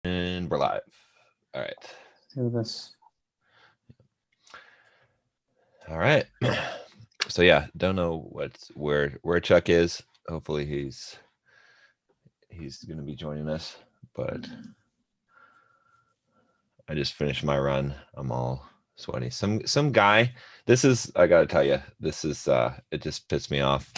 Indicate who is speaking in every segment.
Speaker 1: And we're live. All right.
Speaker 2: Do this.
Speaker 1: All right. So yeah, don't know where Chuck is. Hopefully he's gonna be joining us. But I just finished my run. I'm all sweaty. Some guy. This is I gotta tell you. This is it just pissed me off.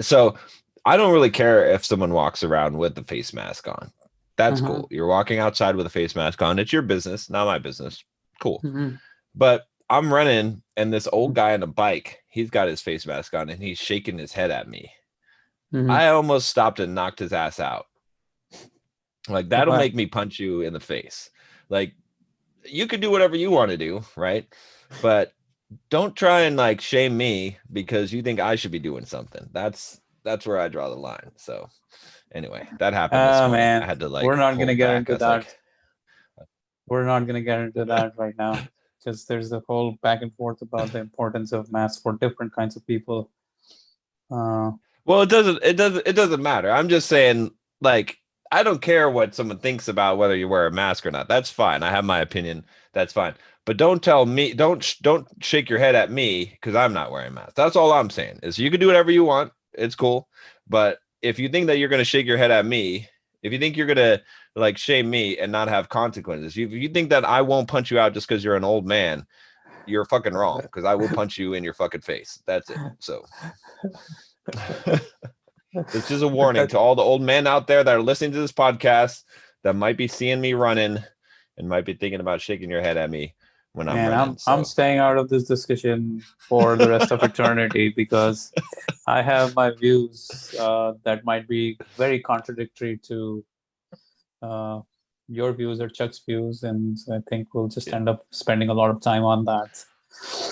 Speaker 1: So I don't really care if someone walks around with the face mask on. That's
Speaker 2: Uh-huh.
Speaker 1: cool. You're walking outside with a face mask on. It's your business, not my business. Cool.
Speaker 2: Mhm.
Speaker 1: But I'm running, and this old guy on a bike, he's got his face mask on, and he's shaking his head at me.
Speaker 2: Mhm.
Speaker 1: I almost stopped and knocked his ass out. Like, that'll
Speaker 2: Why?
Speaker 1: make me punch you in the face. Like, you can do whatever you want to do, right? But don't try and like shame me because you think I should be doing something. That's where I draw the line. So anyway, that happened this
Speaker 2: Ah,
Speaker 1: morning. I
Speaker 2: man,
Speaker 1: had to like
Speaker 2: we're not
Speaker 1: pull
Speaker 2: gonna get
Speaker 1: back. I
Speaker 2: into
Speaker 1: was like,
Speaker 2: that. We're not gonna get into that right now, because there's the whole back and forth about the importance of masks for different kinds of people. Uh,
Speaker 1: well, it doesn't matter. I'm just saying, like, I don't care what someone thinks about whether you wear a mask or not. That's fine. I have my opinion. That's fine. But don't tell me, don't shake your head at me because I'm not wearing a mask. That's all I'm saying. Is you can do whatever you want. It's cool. But if you think that you're gonna shake your head at me, if you think you're gonna like shame me and not have consequences, if you think that I won't punch you out just because you're an old man, you're fucking wrong. Because I will punch you in your fucking face. That's it. So this is a
Speaker 2: but
Speaker 1: warning
Speaker 2: that,
Speaker 1: to all the old men out there that are listening to this podcast that might be seeing me running and might be thinking about shaking your head at me when I'm
Speaker 2: man,
Speaker 1: running.
Speaker 2: I'm
Speaker 1: So,
Speaker 2: staying out of this discussion for the rest of eternity, because I have my views that might be very contradictory to uh, your views or Chuck's views, and I think we'll just
Speaker 1: yeah.
Speaker 2: end up spending a lot of time on that.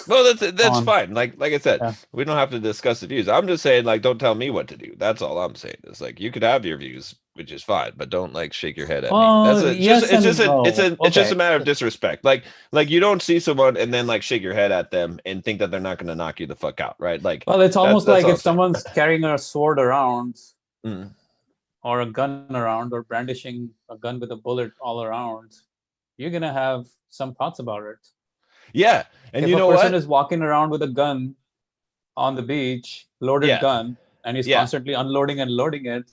Speaker 1: Well, that's
Speaker 2: On
Speaker 1: fine. Like I said,
Speaker 2: Yeah,
Speaker 1: we don't have to discuss the views. I'm just saying, like, don't tell me what to do. That's all I'm saying. It's like you could have your views, which is fine, but don't like shake your head at me. That's
Speaker 2: well,
Speaker 1: a just
Speaker 2: yes and no.
Speaker 1: it's just a
Speaker 2: Okay,
Speaker 1: matter of disrespect. Like you don't see someone and then like shake your head at them and think that they're not going to knock you the fuck out, right? Like
Speaker 2: well, it's almost
Speaker 1: that's
Speaker 2: like
Speaker 1: all
Speaker 2: if
Speaker 1: I'm saying.
Speaker 2: someone's carrying a sword around
Speaker 1: Mm.
Speaker 2: or a gun around or brandishing a gun with a bullet all around, you're gonna have some thoughts about it.
Speaker 1: Yeah, and
Speaker 2: If
Speaker 1: you
Speaker 2: a
Speaker 1: know
Speaker 2: person
Speaker 1: what?
Speaker 2: is walking around with a gun on the beach, loaded
Speaker 1: Yeah,
Speaker 2: gun, and he's
Speaker 1: yeah,
Speaker 2: constantly unloading and loading it,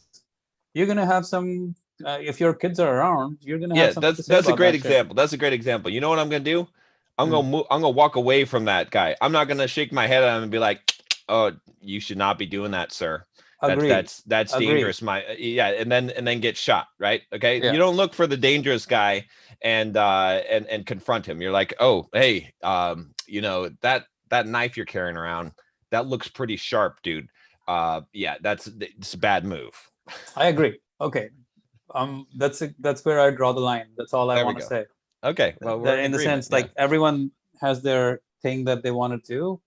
Speaker 2: you're gonna have some. If your kids are around, you're gonna have
Speaker 1: yeah.
Speaker 2: something
Speaker 1: That's
Speaker 2: to say
Speaker 1: that's a
Speaker 2: about
Speaker 1: great
Speaker 2: that shit.
Speaker 1: example. That's a great example. You know what I'm gonna do? I'm
Speaker 2: Mm,
Speaker 1: gonna move. I'm gonna walk away from that guy. I'm not gonna shake my head at him and be like, "Oh, you should not be doing that, sir. That's
Speaker 2: agree,
Speaker 1: that's that's
Speaker 2: agree.
Speaker 1: dangerous." My yeah, and then get shot. Right? Okay.
Speaker 2: Yeah,
Speaker 1: You don't look for the dangerous guy and confront him. You're like, "Oh, hey, that knife you're carrying around, that looks pretty sharp, dude. Yeah, it's a bad move."
Speaker 2: I agree. Okay, that's where I draw the line. That's all I
Speaker 1: There we
Speaker 2: want to
Speaker 1: go.
Speaker 2: say.
Speaker 1: Okay, well, we're
Speaker 2: That
Speaker 1: in
Speaker 2: in the
Speaker 1: agreement.
Speaker 2: sense,
Speaker 1: Yeah.
Speaker 2: like, everyone has their thing that they want to do,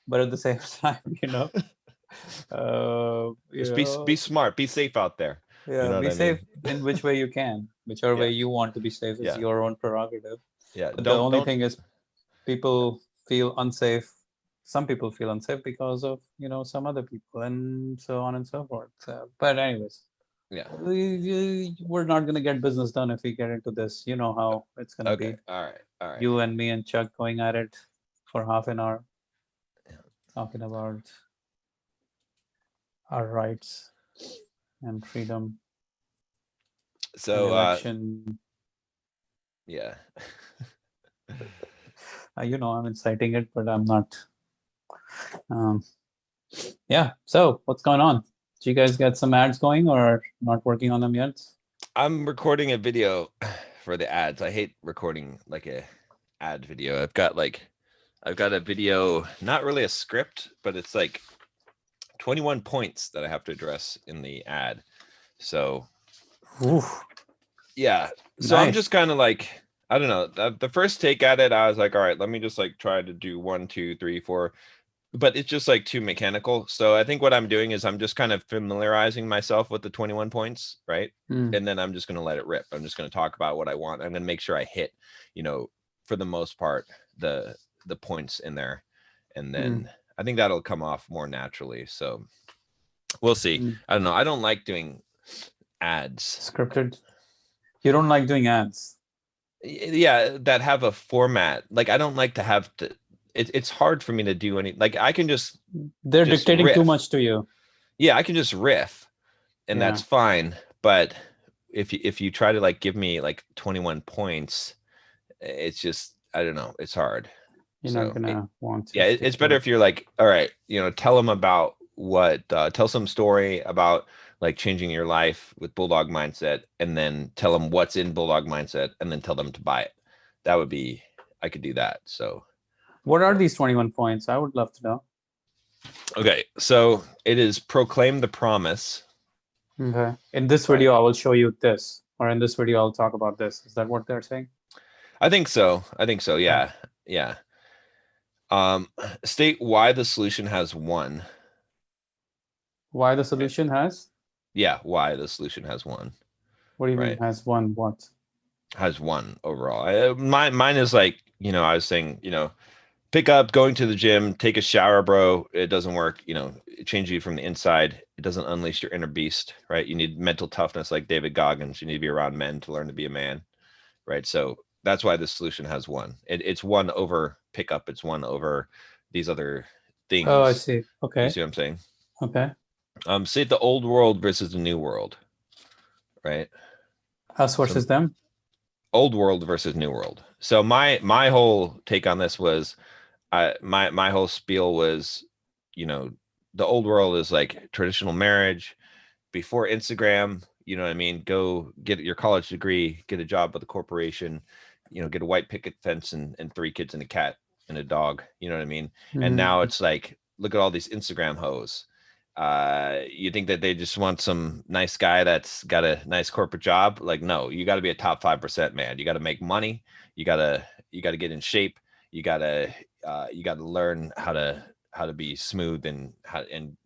Speaker 2: but at the same time,
Speaker 1: Just be smart, be safe out there. You
Speaker 2: yeah,
Speaker 1: know what
Speaker 2: be
Speaker 1: I
Speaker 2: safe
Speaker 1: mean?
Speaker 2: in which way you can. Whichever way
Speaker 1: Yeah,
Speaker 2: you want to be safe is
Speaker 1: yeah,
Speaker 2: your own prerogative.
Speaker 1: yeah.
Speaker 2: But the
Speaker 1: Don't
Speaker 2: only
Speaker 1: don't.
Speaker 2: thing is, people feel unsafe. Some people feel unsafe because of some other people, and so on and so forth. But anyways,
Speaker 1: Yeah.
Speaker 2: we're not gonna get business done if we get into this. You know how it's gonna
Speaker 1: Okay.
Speaker 2: be.
Speaker 1: All right. All right.
Speaker 2: You and me and Chuck going at it for half an hour,
Speaker 1: Yeah.
Speaker 2: talking about our rights and freedom and
Speaker 1: So
Speaker 2: election.
Speaker 1: yeah.
Speaker 2: I'm inciting it, but I'm not. Um, yeah. So what's going on? Do you guys get some ads going, or not working on them yet?
Speaker 1: I'm recording a video for the ads. I hate recording like a ad video. I've got a video, not really a script, but it's like 21 points that I have to address in the ad. So
Speaker 2: Oof,
Speaker 1: yeah, so I'm
Speaker 2: nice.
Speaker 1: just kind of like, I don't know, the first take at it I was like, all right, let me just like try to do one, two, three, four, but it's just like too mechanical. So I think what I'm doing is I'm just kind of familiarizing myself with the 21 points, right?
Speaker 2: Mm,
Speaker 1: And then I'm just going to let it rip. I'm just going to talk about what I want. I'm going to make sure I hit, you know, for the most part, the points in there, and
Speaker 2: mm,
Speaker 1: then I think that'll come off more naturally. So we'll see.
Speaker 2: mm.
Speaker 1: I don't know, I don't like doing ads.
Speaker 2: Scripted. You don't like doing ads.
Speaker 1: Yeah, that have a format. Like I don't like to have to. It's hard for me to do any. Like I can just
Speaker 2: They're dictating too
Speaker 1: riff.
Speaker 2: much to you.
Speaker 1: Yeah, I can just riff, and
Speaker 2: Yeah.
Speaker 1: that's fine. But if you try to like give me like 21 points, it's just I don't know. It's hard.
Speaker 2: You're not gonna want to
Speaker 1: Yeah,
Speaker 2: stick
Speaker 1: it's
Speaker 2: to
Speaker 1: better
Speaker 2: it.
Speaker 1: if you're like, all right, tell them about tell some story about like changing your life with Bulldog Mindset, and then tell them what's in Bulldog Mindset, and then tell them to buy it. That would be, I could do that. So,
Speaker 2: What are these 21 points? I would love to know.
Speaker 1: okay, so it is proclaim the promise.
Speaker 2: Okay. In this video, I will show you this, or in this video, I'll talk about this. Is that what they're saying?
Speaker 1: I think so. Yeah, yeah. State why the solution has won.
Speaker 2: Why the solution has?
Speaker 1: Yeah, why the solution has won.
Speaker 2: What do you mean
Speaker 1: Right.
Speaker 2: has won what?
Speaker 1: Has won overall. Mine is like, I was saying, pick up, going to the gym, take a shower, bro. It doesn't work. It changes you from the inside. It doesn't unleash your inner beast, right? You need mental toughness like David Goggins. You need to be around men to learn to be a man, right? So that's why the solution has won. It's won over pickup. It's won over these other things.
Speaker 2: Oh, I see.
Speaker 1: You
Speaker 2: Okay.
Speaker 1: see what I'm saying?
Speaker 2: Okay.
Speaker 1: Say the old world versus the new world, right?
Speaker 2: Us versus them?
Speaker 1: Old world versus new world. So my whole take on this was my whole spiel was, the old world is like traditional marriage before Instagram, you know what I mean? Go get your college degree, get a job with a corporation, get a white picket fence and 3 kids and a cat and a dog, you know what I mean? And now it's like, look at all these Instagram hoes. You think that they just want some nice guy that's got a nice corporate job? Like, no, you got to be a top 5% man. You got to make money. You got to get in shape. You got to learn how to be smooth and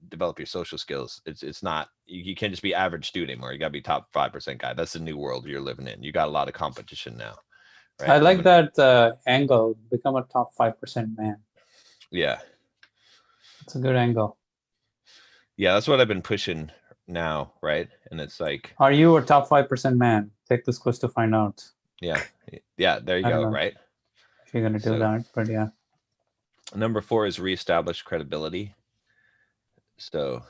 Speaker 1: develop your social skills. It's not, you can't just be average student anymore. You got to be top 5% guy. That's the new world you're living in. You got a lot of competition now. Right?
Speaker 2: I like that angle, become a top 5% man.
Speaker 1: Yeah.
Speaker 2: It's a good angle.
Speaker 1: Yeah, that's what I've been pushing now, right? And it's like,
Speaker 2: are you a top 5% man? Take this quiz to find out.
Speaker 1: Yeah, there you go, right?
Speaker 2: If you're gonna do that, but yeah.
Speaker 1: Number 4 is reestablish credibility. So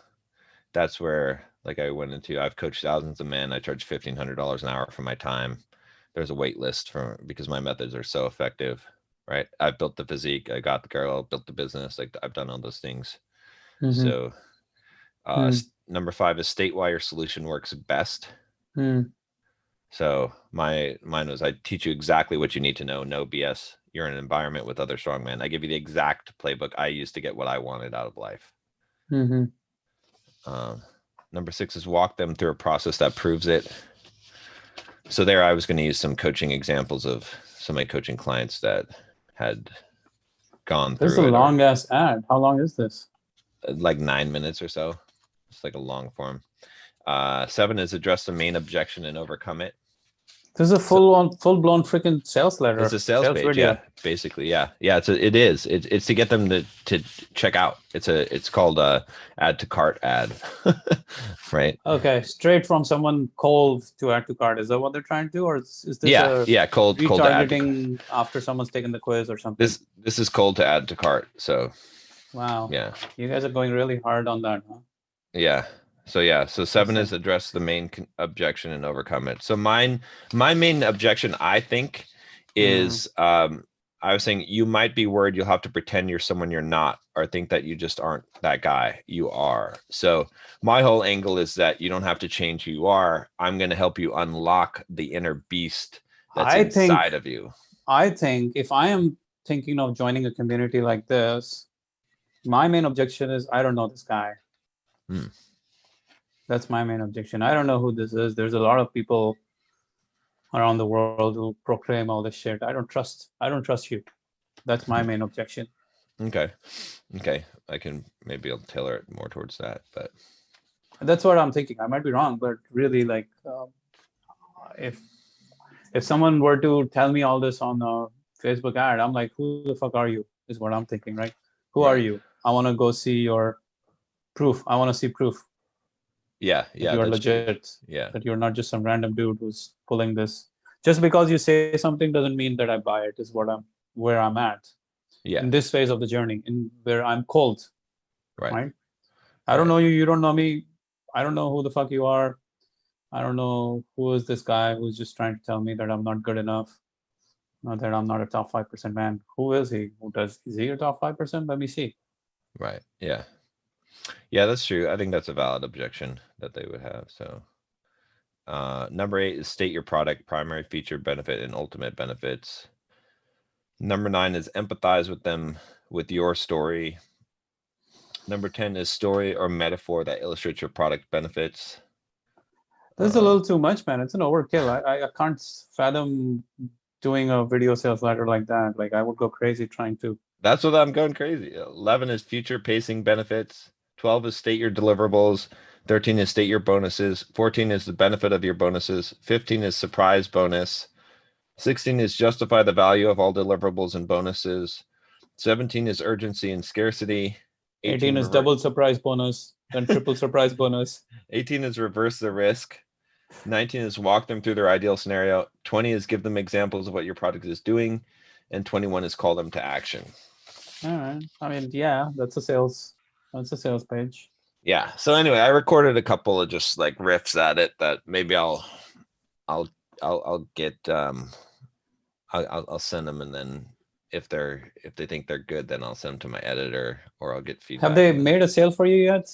Speaker 1: that's where, like I went into, I've coached thousands of men. I charge $1,500 an hour for my time. There's a wait list because my methods are so effective, right? I've built the physique. I got the girl, built the business. Like I've done all those things. So number 5 is state why your solution works best. So mine was, I teach you exactly what you need to know. No BS. You're in an environment with other strong men. I give you the exact playbook I used to get what I wanted out of life. Number 6 is walk them through a process that proves it. So there I was going to use some coaching examples of some of my coaching clients that had gone through it.
Speaker 2: This is a long ass ad. How long is this?
Speaker 1: Like 9 minutes or so. It's like a long form. 7 is address the main objection and overcome it.
Speaker 2: This is a full blown freaking sales letter.
Speaker 1: It's a sales page, video. Yeah, basically, yeah. It is. It's to get them to check out. It's called add to cart ad, right?
Speaker 2: Okay, straight from someone cold to add to cart. Is that what they're trying to do, or is this
Speaker 1: cold
Speaker 2: retargeting after someone's taken the quiz or something?
Speaker 1: This is cold to add to cart. So,
Speaker 2: wow,
Speaker 1: yeah,
Speaker 2: you guys are going really hard on that, huh?
Speaker 1: Yeah. So 7 is address the main objection and overcome it. So my main objection, I think, is I was saying you might be worried you'll have to pretend you're someone you're not, or think that you just aren't that guy. You are. So my whole angle is that you don't have to change who you are. I'm going to help you unlock the inner beast that's inside of you.
Speaker 2: I think if I am thinking of joining a community like this, my main objection is I don't know this guy. That's my main objection. I don't know who this is. There's a lot of people around the world who proclaim all this shit. I don't trust you. That's my main objection.
Speaker 1: Okay. I'll tailor it more towards that, but
Speaker 2: that's what I'm thinking. I might be wrong, but really, like, if someone were to tell me all this on a Facebook ad, I'm like, who the fuck are you? Is what I'm thinking, right? Who are you? I want to go see your proof. I want to see proof.
Speaker 1: Yeah,
Speaker 2: that
Speaker 1: yeah,
Speaker 2: you are
Speaker 1: that's true.
Speaker 2: legit,
Speaker 1: Yeah,
Speaker 2: that you're not just some random dude who's pulling this. Just because you say something doesn't mean that I buy it, is what I'm where I'm at
Speaker 1: yeah,
Speaker 2: in this phase of the journey, in where I'm cold,
Speaker 1: right,
Speaker 2: right? I don't
Speaker 1: right.
Speaker 2: know you, you don't know me. I don't know who the fuck you are. I don't know who is this guy who's just trying to tell me that I'm not good enough, that I'm not a top 5% man. Who is he? Is he a top 5%? Let me see.
Speaker 1: Right. Yeah. Yeah, that's true. I think that's a valid objection that they would have. So, number 8 is state your product, primary feature, benefit, and ultimate benefits. Number 9 is empathize with them with your story. Number 10 is story or metaphor that illustrates your product benefits.
Speaker 2: This is a little too much, man. It's an overkill. I can't fathom doing a video sales letter like that. Like I would go crazy trying to.
Speaker 1: That's what I'm going crazy. 11 is future pacing benefits. 12 is state your deliverables. 13 is state your bonuses. 14 is the benefit of your bonuses. 15 is surprise bonus. 16 is justify the value of all deliverables and bonuses. 17 is urgency and scarcity.
Speaker 2: 18
Speaker 1: 18
Speaker 2: is double surprise bonus, then triple surprise bonus.
Speaker 1: 18 is reverse the risk. 19 is walk them through their ideal scenario. 20 is give them examples of what your product is doing. And 21 is call them to action.
Speaker 2: All right. I mean, yeah, that's a sales. That's a sales page.
Speaker 1: Yeah. So anyway, I recorded a couple of just like riffs at it that maybe I'll get I'll send them, and then if they think they're good, then I'll send them to my editor, or I'll get
Speaker 2: Have
Speaker 1: feedback.
Speaker 2: they
Speaker 1: And then,
Speaker 2: made a sale for you yet?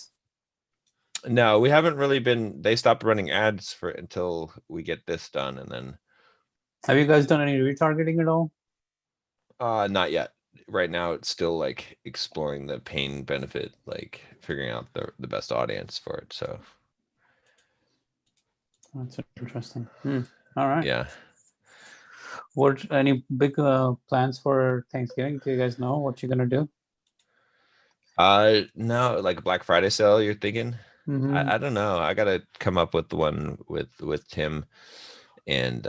Speaker 1: no, we haven't really been. They stopped running ads for until we get this done, and then
Speaker 2: Have you guys done any retargeting at all?
Speaker 1: not yet. Right now, it's still like exploring the pain benefit, like figuring out the best audience for it. So
Speaker 2: That's interesting. All right.
Speaker 1: yeah.
Speaker 2: What any big plans for Thanksgiving? Do you guys know what you're gonna do?
Speaker 1: No, like a Black Friday sale, you're thinking?
Speaker 2: Mm-hmm.
Speaker 1: I don't know. I gotta come up with the one with Tim and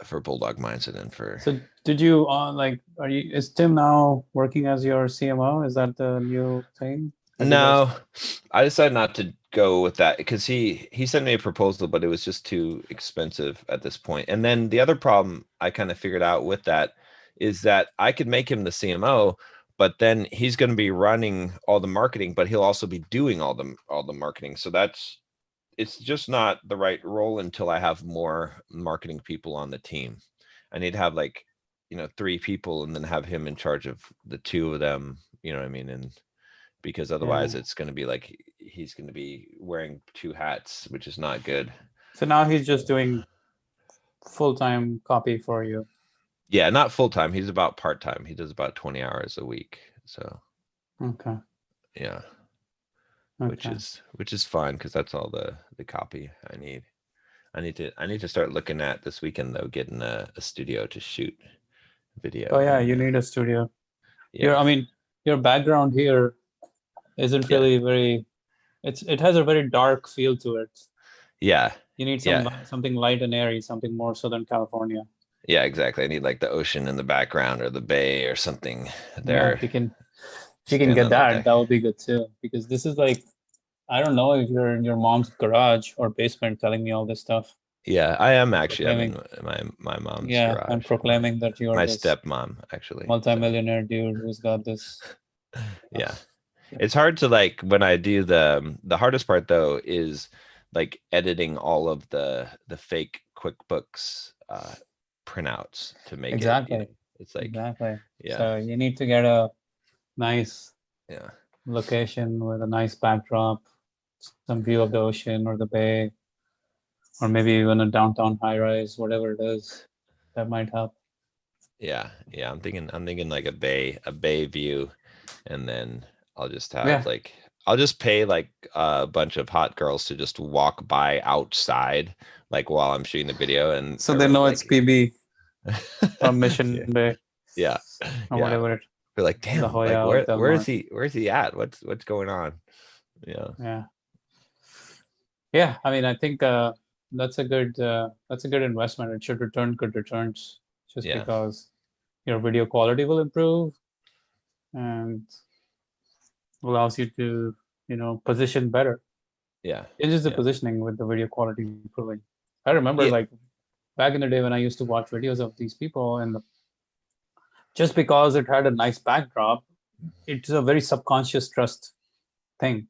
Speaker 1: for Bulldog Mindset and for
Speaker 2: So did you like is Tim now working as your CMO? Is that the new thing? Have you guys
Speaker 1: no, I decided not to go with that because he sent me a proposal, but it was just too expensive at this point. And then the other problem I kind of figured out with that is that I could make him the CMO, but then he's going to be running all the marketing, but he'll also be doing all the marketing. So it's just not the right role until I have more marketing people on the team. I need to have like, 3 people and then have him in charge of the 2 of them, you know what I mean? And because otherwise
Speaker 2: Yeah.
Speaker 1: it's going to be like he's going to be wearing 2 hats, which is not good.
Speaker 2: So now he's just doing full-time copy for you.
Speaker 1: Yeah, not full time. He's about part time. He does about 20 hours a week. So
Speaker 2: Okay.
Speaker 1: yeah,
Speaker 2: Okay.
Speaker 1: which is fine because that's all the copy I need. I need to start looking at this weekend though, getting a studio to shoot video.
Speaker 2: Oh yeah,
Speaker 1: And
Speaker 2: you need a studio.
Speaker 1: yeah,
Speaker 2: I mean, your background here isn't
Speaker 1: yeah,
Speaker 2: really very. It has a very dark feel to it.
Speaker 1: yeah,
Speaker 2: You need
Speaker 1: yeah,
Speaker 2: something light and airy, something more Southern California.
Speaker 1: yeah, exactly. I need like the ocean in the background or the bay or something
Speaker 2: Yeah,
Speaker 1: there.
Speaker 2: if you can
Speaker 1: Stand
Speaker 2: get
Speaker 1: on the
Speaker 2: that,
Speaker 1: deck.
Speaker 2: that would be good too. Because this is like, I don't know if you're in your mom's garage or basement telling me all this stuff,
Speaker 1: Yeah, I am actually. I'm in
Speaker 2: proclaiming.
Speaker 1: my mom's
Speaker 2: Yeah, and
Speaker 1: garage.
Speaker 2: proclaiming that you are
Speaker 1: My
Speaker 2: this
Speaker 1: stepmom actually. So
Speaker 2: multimillionaire dude who's got this.
Speaker 1: yeah.
Speaker 2: Yeah.
Speaker 1: It's hard to like when I do the hardest part though is like editing all of the fake QuickBooks printouts to make it,
Speaker 2: Exactly.
Speaker 1: it's like
Speaker 2: Exactly.
Speaker 1: yeah,
Speaker 2: So you need to get a nice
Speaker 1: yeah,
Speaker 2: location with a nice backdrop, some view of the ocean or the bay, or maybe even a downtown high rise, whatever it is, that might help.
Speaker 1: yeah. I'm thinking like a bay view, and then I'll just have
Speaker 2: Yeah.
Speaker 1: like I'll just pay like a bunch of hot girls to just walk by outside like while I'm shooting the video, and
Speaker 2: So they
Speaker 1: everyone's
Speaker 2: know it's
Speaker 1: like
Speaker 2: PB from Mission
Speaker 1: yeah,
Speaker 2: Bay
Speaker 1: yeah,
Speaker 2: or
Speaker 1: yeah.
Speaker 2: whatever,
Speaker 1: Be like,
Speaker 2: La
Speaker 1: damn, like
Speaker 2: Jolla or Del Mar.
Speaker 1: where is he at? What's going on? Yeah,
Speaker 2: Yeah. Yeah. I mean, I think that's a good investment. It should return good returns just
Speaker 1: yeah,
Speaker 2: because your video quality will improve and allows you to, position better.
Speaker 1: Yeah.
Speaker 2: Changes the
Speaker 1: Yeah.
Speaker 2: positioning with the video quality improving. I remember
Speaker 1: Yeah.
Speaker 2: like back in the day when I used to watch videos of these people, and just because it had a nice backdrop, it's a very subconscious trust thing.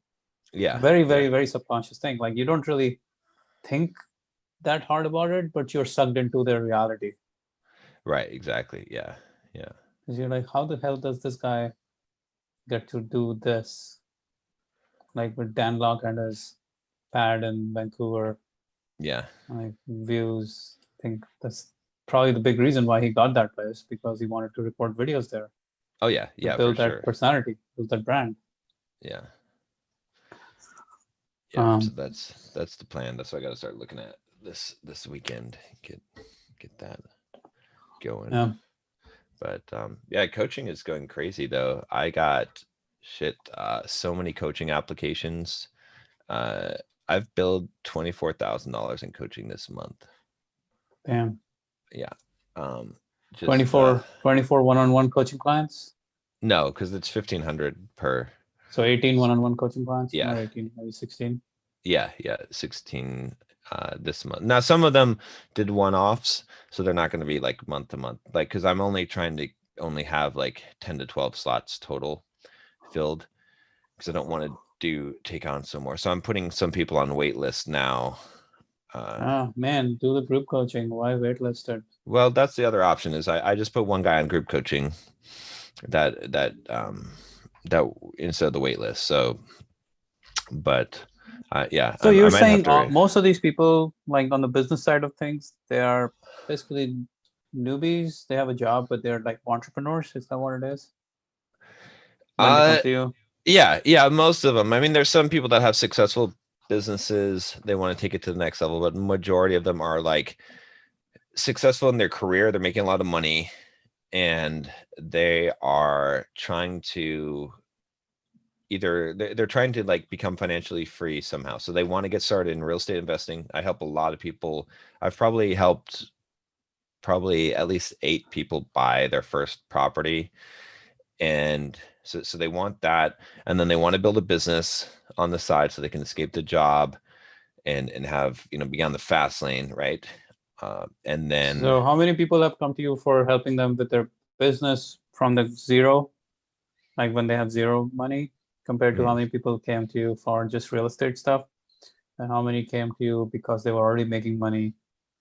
Speaker 1: Yeah.
Speaker 2: Very,
Speaker 1: Yeah.
Speaker 2: very, very subconscious thing. Like you don't really think that hard about it, but you're sucked into their reality.
Speaker 1: Right. Exactly. Yeah. Yeah.
Speaker 2: Because you're like, how the hell does this guy get to do this? Like with Dan Lok and his pad in Vancouver,
Speaker 1: Yeah.
Speaker 2: like views. I think that's probably the big reason why he got that place, because he wanted to record videos there
Speaker 1: Oh yeah.
Speaker 2: to
Speaker 1: Yeah. For
Speaker 2: build that
Speaker 1: sure.
Speaker 2: personality, build that brand.
Speaker 1: Yeah. Yeah. So
Speaker 2: Um,
Speaker 1: that's the plan. That's what I got to start looking at this weekend. Get that going.
Speaker 2: yeah,
Speaker 1: But yeah, coaching is going crazy though. I got so many coaching applications. Uh, I've billed $24,000 in coaching this month.
Speaker 2: damn.
Speaker 1: Yeah. Just
Speaker 2: 24 one-on-one coaching clients.
Speaker 1: no, because it's 1,500 per.
Speaker 2: So 18 one-on-one coaching clients,
Speaker 1: Yeah.
Speaker 2: not 18, maybe 16.
Speaker 1: Yeah. 16 this month. Now some of them did one-offs, so they're not going to be like month to month. Like because I'm only trying to only have like 10 to 12 slots total filled because I don't want to take on some more. So I'm putting some people on wait list now.
Speaker 2: Man, do the group coaching. Why waitlisted?
Speaker 1: Well, that's the other option is I just put one guy on group coaching that instead of the wait list. So, but yeah.
Speaker 2: So
Speaker 1: I
Speaker 2: you're
Speaker 1: might have
Speaker 2: saying
Speaker 1: to.
Speaker 2: most of these people, like on the business side of things, they are basically newbies. They have a job, but they're like entrepreneurs. Is that what it is? When they come
Speaker 1: Uh,
Speaker 2: to you?
Speaker 1: yeah. Most of them. I mean, there's some people that have successful businesses. They want to take it to the next level, but majority of them are like successful in their career. They're making a lot of money, and they are trying to either they're trying to like become financially free somehow. So they want to get started in real estate investing. I help a lot of people. I've probably helped at least 8 people buy their first property. And so they want that. And then they want to build a business on the side so they can escape the job and have, be on the fast lane. Right. And then,
Speaker 2: So how many people have come to you for helping them with their business from the zero, like when they have zero money, compared to how many people came to you for just real estate stuff? And how many came to you because they were already making money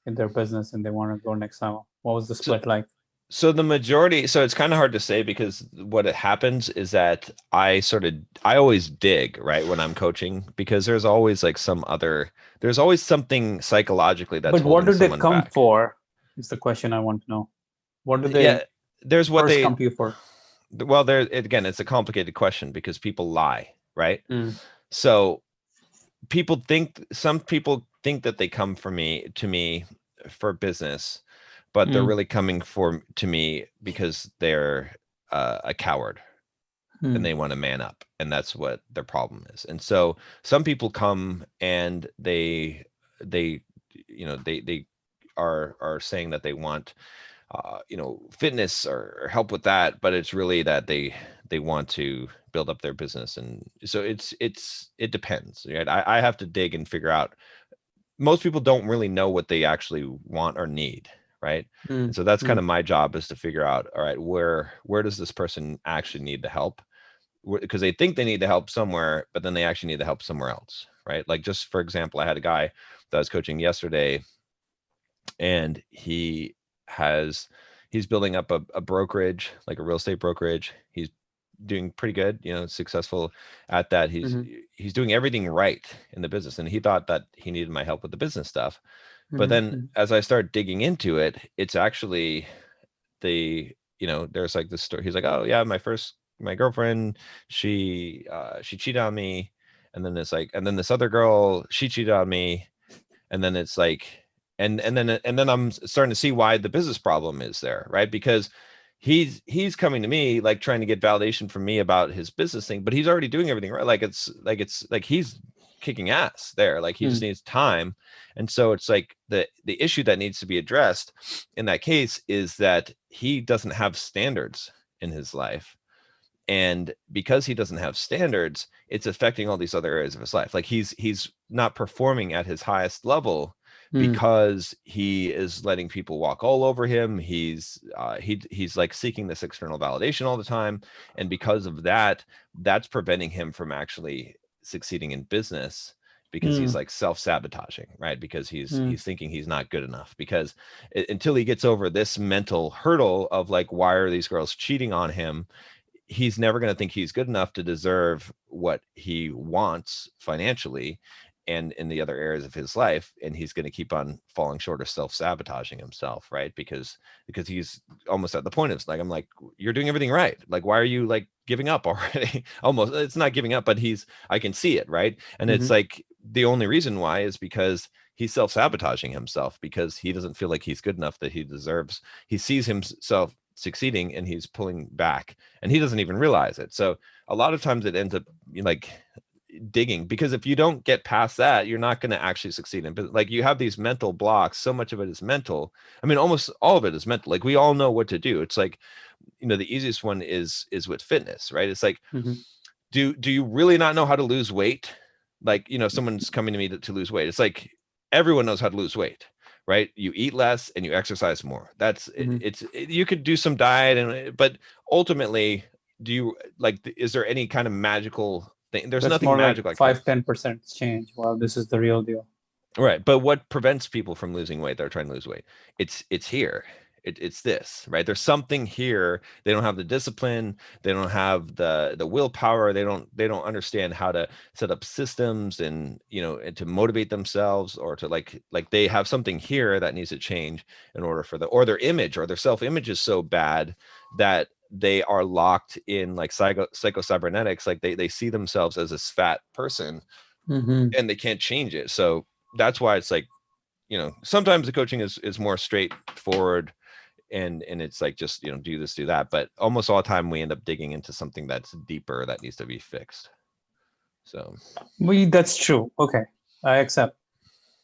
Speaker 2: in their business and they want to go next level? What was the
Speaker 1: so,
Speaker 2: split like?
Speaker 1: so the majority, so it's kind of hard to say because what it happens is that I always dig right when I'm coaching because there's always like there's always something psychologically that's
Speaker 2: But what
Speaker 1: holding
Speaker 2: do they
Speaker 1: someone
Speaker 2: come
Speaker 1: back.
Speaker 2: for? Is the question I want to know. What do
Speaker 1: Yeah,
Speaker 2: they
Speaker 1: there's what
Speaker 2: first
Speaker 1: they
Speaker 2: come to you for?
Speaker 1: well there again, it's a complicated question because people lie, right?
Speaker 2: Mm,
Speaker 1: So some people think that they come to me for business, but they're
Speaker 2: mm,
Speaker 1: really coming to me because they're a coward and
Speaker 2: mm,
Speaker 1: they want to man up, and that's what their problem is. And so some people come and they they are saying that they want fitness or help with that, but it's really that they want to build up their business. And so it depends, right? I have to dig and figure out. Most people don't really know what they actually want or need, right? And
Speaker 2: mm,
Speaker 1: so that's kind
Speaker 2: mm,
Speaker 1: of my job, is to figure out, all right, where does this person actually need the help? Because they think they need the help somewhere, but then they actually need the help somewhere else, right? Like, just for example, I had a guy that I was coaching yesterday, and he's building up a brokerage, like a real estate brokerage. He's doing pretty good, successful at that.
Speaker 2: mhm,
Speaker 1: He's doing everything right in the business, and he thought that he needed my help with the business stuff. But
Speaker 2: mhm,
Speaker 1: then
Speaker 2: mhm,
Speaker 1: as I start digging into it, it's actually there's like this story. He's like, oh yeah, my girlfriend, she cheated on me. And then it's like, and then this other girl, she cheated on me. And then it's like, and then I'm starting to see why the business problem is there, right? Because he's coming to me like trying to get validation from me about his business thing, but he's already doing everything right. Like he's kicking ass there. Like he just
Speaker 2: mm,
Speaker 1: needs time. And so it's like the issue that needs to be addressed in that case is that he doesn't have standards in his life. And because he doesn't have standards, it's affecting all these other areas of his life. Like he's not performing at his highest level because he is letting people walk all over him. He's like seeking this external validation all the time, and because of that, that's preventing him from actually succeeding in business, because he's like self-sabotaging, right? Because he's thinking he's not good enough, because until he gets over this mental hurdle of like, why are these girls cheating on him, he's never going to think he's good enough to deserve what he wants financially and in the other areas of his life, and he's going to keep on falling short of self-sabotaging himself, right? Because he's almost at the point of like, I'm like, you're doing everything right, like why are you like giving up already? Almost, it's not giving up, but I can see it, right? And it's like, the only reason why is because he's self-sabotaging himself, because he doesn't feel like he's good enough, that he deserves, he sees himself succeeding and he's pulling back, and he doesn't even realize it. So a lot of times it ends up like digging, because if you don't get past that, you're not going to actually succeed in business. Like, you have these mental blocks, so much of it is mental. I mean, almost all of it is mental. Like, we all know what to do. It's like, the easiest one is with fitness, right? It's like, do you really not know how to lose weight? Like, someone's coming to me to lose weight. It's like, everyone knows how to lose weight, right? You eat less and you exercise more. That's you could do some diet, but ultimately, do you like, is there any kind of magical thing? There's
Speaker 2: That's
Speaker 1: nothing
Speaker 2: more
Speaker 1: magical
Speaker 2: like
Speaker 1: like that.
Speaker 2: 5-10% change. Well, this is the real deal.
Speaker 1: Right. But what prevents people from losing weight? They're trying to lose weight. It's here. It's this, right? There's something here. They don't have the discipline. They don't have the willpower. They don't understand how to set up systems and to motivate themselves, or to like they have something here that needs to change in order for or their image or their self-image is so bad that they are locked in like psycho-cybernetics. Like they see themselves as this fat person and they can't change it. So that's why it's like, sometimes the coaching is more straightforward, and it's like, just do this, do that, but almost all the time we end up digging into something that's deeper that needs to be fixed. So
Speaker 2: that's true. Okay, I accept.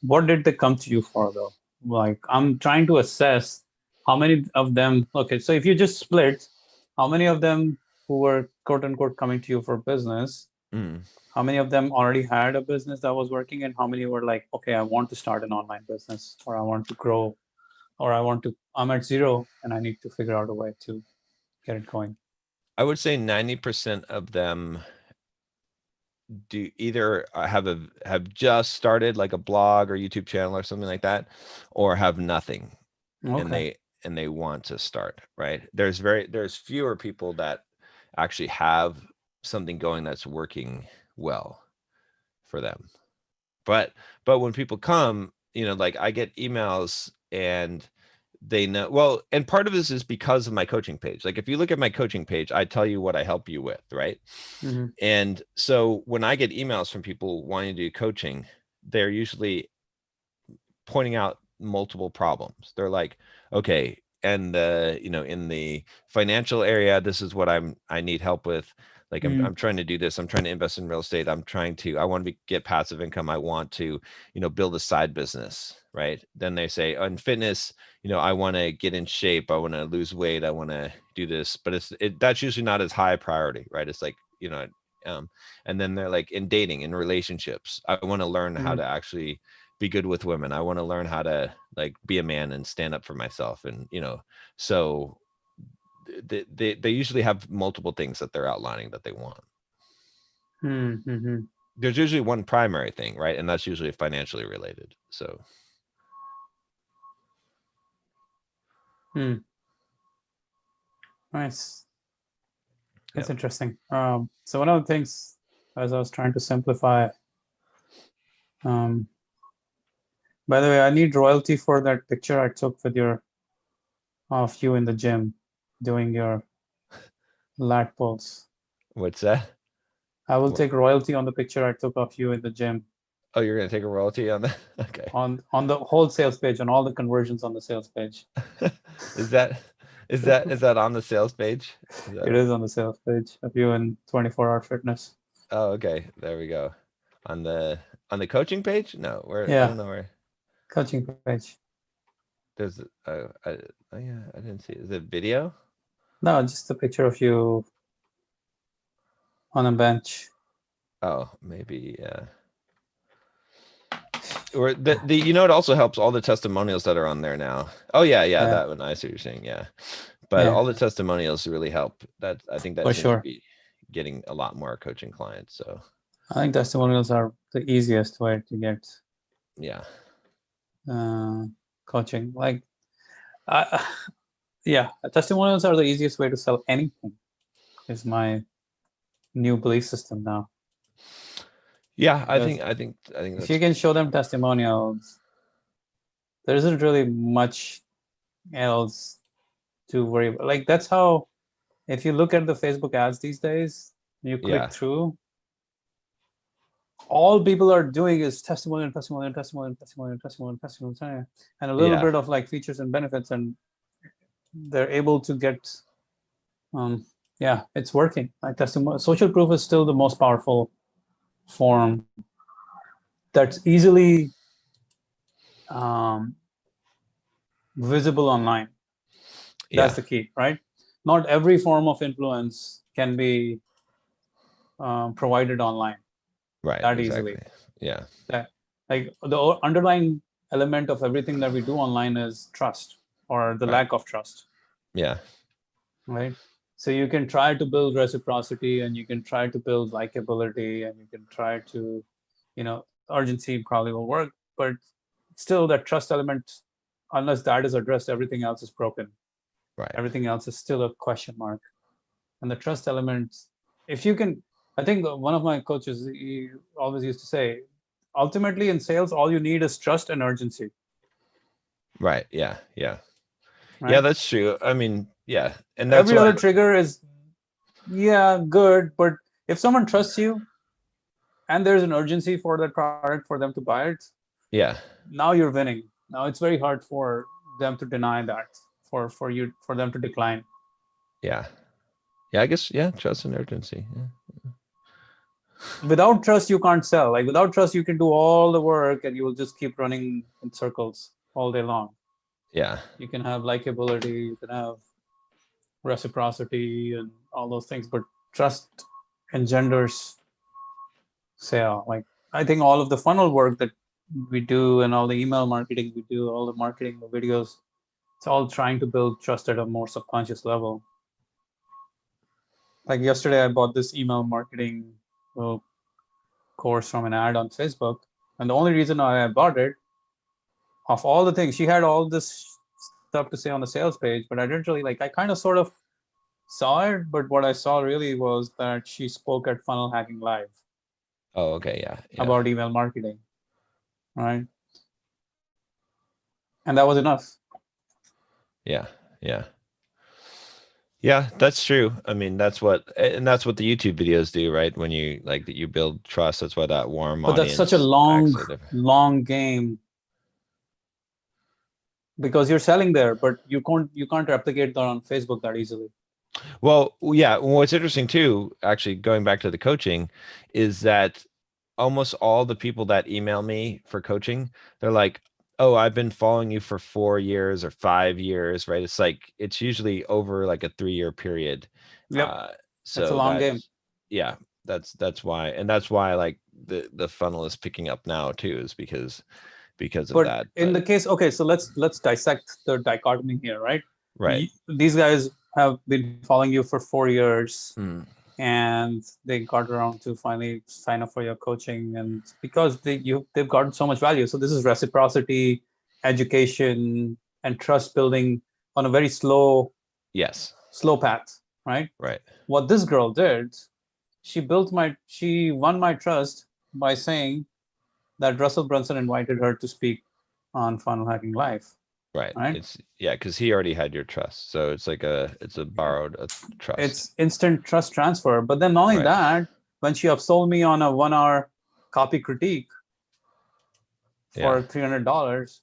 Speaker 2: What did they come to you for, though? Like, I'm trying to assess how many of them. Okay, so if you just split, how many of them who were quote unquote coming to you for business, how many of them already had a business that was working, and how many were like, okay, I want to start an online business, or I want to grow, or I'm at zero and I need to figure out a way to get it going?
Speaker 1: I would say 90% of them do either have just started like a blog or YouTube channel or something like that, or have nothing.
Speaker 2: Okay.
Speaker 1: and they want to start, right? There's fewer people that actually have something going that's working well for them. But when people come, like, I get emails and they know, well, and part of this is because of my coaching page. Like, if you look at my coaching page, I tell you what I help you with, right? And so when I get emails from people wanting to do coaching, they're usually pointing out multiple problems. They're like, okay, and in the financial area, this is what I need help with. Like, I'm trying to do this. I'm trying to invest in real estate. I want to get passive income. I want to, build a side business, right? Then they say, on fitness, I want to get in shape. I want to lose weight. I want to do this, but that's usually not as high priority, right? It's like, and then they're like, in dating, in relationships, I want to learn how to actually be good with women. I want to learn how to like be a man and stand up for myself. And, so they usually have multiple things that they're outlining that they want. There's usually one primary thing, right? And that's usually financially related. So.
Speaker 2: Nice. That's
Speaker 1: Yeah.
Speaker 2: interesting. So one of the things, as I was trying to simplify, by the way, I need royalty for that picture I took with of you in the gym doing your lat pulls.
Speaker 1: What's that?
Speaker 2: I will take royalty on the picture I took of you in the gym.
Speaker 1: Oh, you're gonna take a royalty on that? Okay.
Speaker 2: On the whole sales page, on all the conversions on the sales page.
Speaker 1: Is that on the sales page?
Speaker 2: It is on the sales page of you in 24-hour fitness.
Speaker 1: Oh, okay. There we go. On the coaching page? No, where? I
Speaker 2: Yeah.
Speaker 1: don't know where.
Speaker 2: Coaching page.
Speaker 1: There's oh yeah, I didn't see. Is it video?
Speaker 2: No, just a picture of you on a bench.
Speaker 1: Oh, maybe, yeah. Or the you know, it also helps all the testimonials that are on there now. Oh yeah, yeah,
Speaker 2: Yeah,
Speaker 1: that one. I see what you're saying. Yeah. But
Speaker 2: yeah,
Speaker 1: all the testimonials really help. That I think that
Speaker 2: for
Speaker 1: seems to
Speaker 2: sure.
Speaker 1: be getting a lot more coaching clients. So
Speaker 2: I think testimonials are the easiest way to get
Speaker 1: yeah.
Speaker 2: uh, coaching. Like, I, yeah, testimonials are the easiest way to sell anything. Is my new belief system now.
Speaker 1: Yeah,
Speaker 2: Because
Speaker 1: I think
Speaker 2: if you
Speaker 1: that's
Speaker 2: can show them testimonials, there isn't really much else to worry about. Like that's how, if you look at the Facebook ads these days, you click
Speaker 1: yeah.
Speaker 2: through, all people are doing is testimonial, testimonial, testimonial, testimonial, testimonial, testimonial, and a little
Speaker 1: Yeah.
Speaker 2: bit of like features and benefits, and they're able to get, yeah, it's working. Like testimonial, social proof is still the most powerful form that's easily um, visible online. That's
Speaker 1: Yeah.
Speaker 2: the key, right? Not every form of influence can be provided online
Speaker 1: Right,
Speaker 2: that easily.
Speaker 1: exactly. Yeah.
Speaker 2: That like the underlying element of everything that we do online is trust or the
Speaker 1: Right.
Speaker 2: lack of trust,
Speaker 1: Yeah.
Speaker 2: right? So you can try to build reciprocity and you can try to build likability and you can try to, urgency probably will work, but still that trust element, unless that is addressed, everything else is broken.
Speaker 1: Right.
Speaker 2: Everything else is still a question mark. And the trust element, if you can, I think one of my coaches, he always used to say, ultimately in sales, all you need is trust and urgency,
Speaker 1: Right. Yeah. Yeah. Yeah,
Speaker 2: right?
Speaker 1: that's true. I mean, yeah. And that's
Speaker 2: Every
Speaker 1: what
Speaker 2: other trigger is, yeah, good, but if someone trusts you and there's an urgency for that product for them to buy it,
Speaker 1: yeah.
Speaker 2: now you're winning. Now it's very hard for them to deny that, for them to decline.
Speaker 1: Yeah. Yeah, I guess yeah, trust and urgency. Yeah.
Speaker 2: Without trust, you can't sell. Like without trust, you can do all the work and you will just keep running in circles all day long.
Speaker 1: Yeah.
Speaker 2: You can have likability, you can have reciprocity and all those things, but trust engenders sale. Like I think all of the funnel work that we do and all the email marketing we do, all the marketing the videos, it's all trying to build trust at a more subconscious level. Like yesterday, I bought this email marketing uh, course from an ad on Facebook, and the only reason I bought it, of all the things, she had all this stuff to say on the sales page, but I didn't really like. I kind of sort of saw it, but what I saw really was that she spoke at Funnel Hacking Live
Speaker 1: Oh, okay. Yeah. Yeah.
Speaker 2: about email marketing, right? And that was enough.
Speaker 1: Yeah. Yeah. Yeah, that's true. I mean, that's what the YouTube videos do, right? When you like that you build trust, that's why that warm
Speaker 2: But that's such a
Speaker 1: audience acts
Speaker 2: long,
Speaker 1: so different.
Speaker 2: long game because you're selling there, but you can't replicate that on Facebook that easily.
Speaker 1: Well, yeah, what's interesting too, actually going back to the coaching, is that almost all the people that email me for coaching, they're like, "Oh, I've been following you for 4 years or 5 years," right? It's like it's usually over like a 3 year period.
Speaker 2: Yep,
Speaker 1: Uh,
Speaker 2: it's a
Speaker 1: so
Speaker 2: long game.
Speaker 1: that's yeah, that's why, and that's why like the funnel is picking up now too, is because of
Speaker 2: But
Speaker 1: that.
Speaker 2: in
Speaker 1: But
Speaker 2: the case, okay, so let's dissect the dichotomy here, right?
Speaker 1: right,
Speaker 2: These guys have been following you for 4 years,
Speaker 1: mm,
Speaker 2: and they got around to finally sign up for your coaching, and because they've gotten so much value. So this is reciprocity, education, and trust building on a very
Speaker 1: yes,
Speaker 2: slow path, right?
Speaker 1: right,
Speaker 2: What this girl did, she won my trust by saying that Russell Brunson invited her to speak on Funnel Hacking Live,
Speaker 1: right.
Speaker 2: right?
Speaker 1: It's yeah, because he already had your trust, so it's like it's a borrowed trust,
Speaker 2: It's instant trust transfer. But then not only
Speaker 1: right?
Speaker 2: that, when she upsold me on a 1 hour copy critique
Speaker 1: Yeah,
Speaker 2: for $300,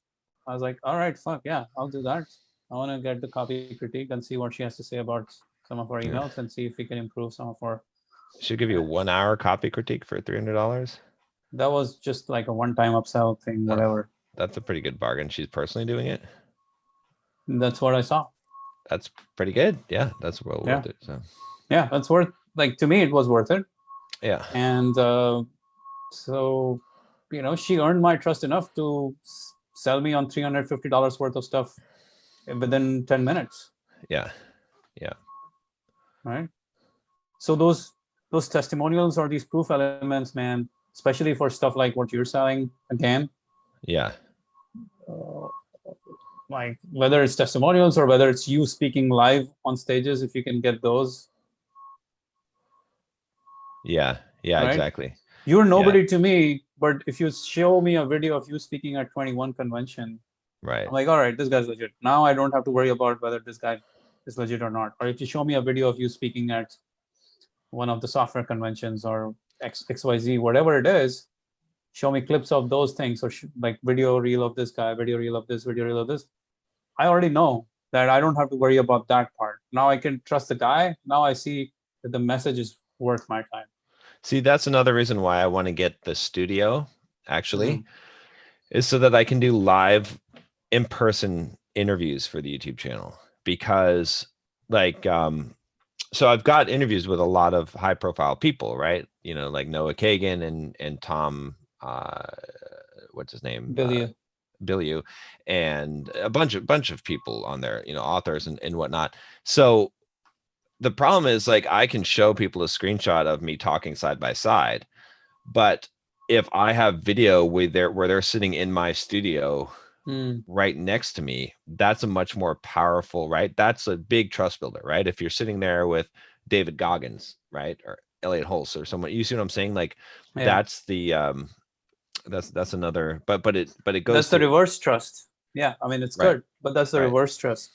Speaker 2: I was like, all right, fuck yeah, I'll do that. I want to get the copy critique and see what she has to say about some of our
Speaker 1: yeah.
Speaker 2: emails and see if we can improve some of our.
Speaker 1: She'll give you a 1 hour copy critique for $300.
Speaker 2: That was just like a one-time upsell thing,
Speaker 1: Oh,
Speaker 2: whatever.
Speaker 1: that's a pretty good bargain. She's personally doing it.
Speaker 2: That's what I saw.
Speaker 1: That's pretty good. Yeah, that's well
Speaker 2: Yeah,
Speaker 1: worth it. So
Speaker 2: yeah, that's worth. Like to me, it was worth it.
Speaker 1: Yeah.
Speaker 2: And so, she earned my trust enough to sell me on $350 worth of stuff within 10 minutes,
Speaker 1: Yeah. Yeah.
Speaker 2: right? So those testimonials or these proof elements, man, especially for stuff like what you're selling, again,
Speaker 1: Yeah.
Speaker 2: uh, like whether it's testimonials or whether it's you speaking live on stages, if you can get those,
Speaker 1: Yeah. Yeah.
Speaker 2: right?
Speaker 1: Exactly.
Speaker 2: You're
Speaker 1: Yeah.
Speaker 2: nobody to me, but if you show me a video of you speaking at 21 convention,
Speaker 1: Right.
Speaker 2: I'm like, all right, this guy's legit. Now I don't have to worry about whether this guy is legit or not. Or if you show me a video of you speaking at one of the software conventions or XYZ, whatever it is, show me clips of those things, or like video reel of this guy, video reel of this, video reel of this. I already know that I don't have to worry about that part. Now I can trust the guy. Now I see that the message is worth my time.
Speaker 1: See, that's another reason why I want to get the studio, actually,
Speaker 2: Mm.
Speaker 1: is so that I can do live in-person interviews for the YouTube channel. Because like so I've got interviews with a lot of high profile people, right? Like Noah Kagan and Tom what's his name?
Speaker 2: Billy.
Speaker 1: Bilyeu, and a bunch of people on there, authors and whatnot. So the problem is, like, I can show people a screenshot of me talking side by side, but if I have video where they're sitting in my studio right next to me, that's a much more powerful, right? That's a big trust builder, right? If you're sitting there with David Goggins, right, or Elliot Hulse or someone, you see what I'm saying? Like,
Speaker 2: Yeah.
Speaker 1: that's the that's another, but it goes
Speaker 2: That's the
Speaker 1: through,
Speaker 2: reverse trust. Yeah, I mean, it's
Speaker 1: right,
Speaker 2: good, but that's the
Speaker 1: right,
Speaker 2: reverse trust.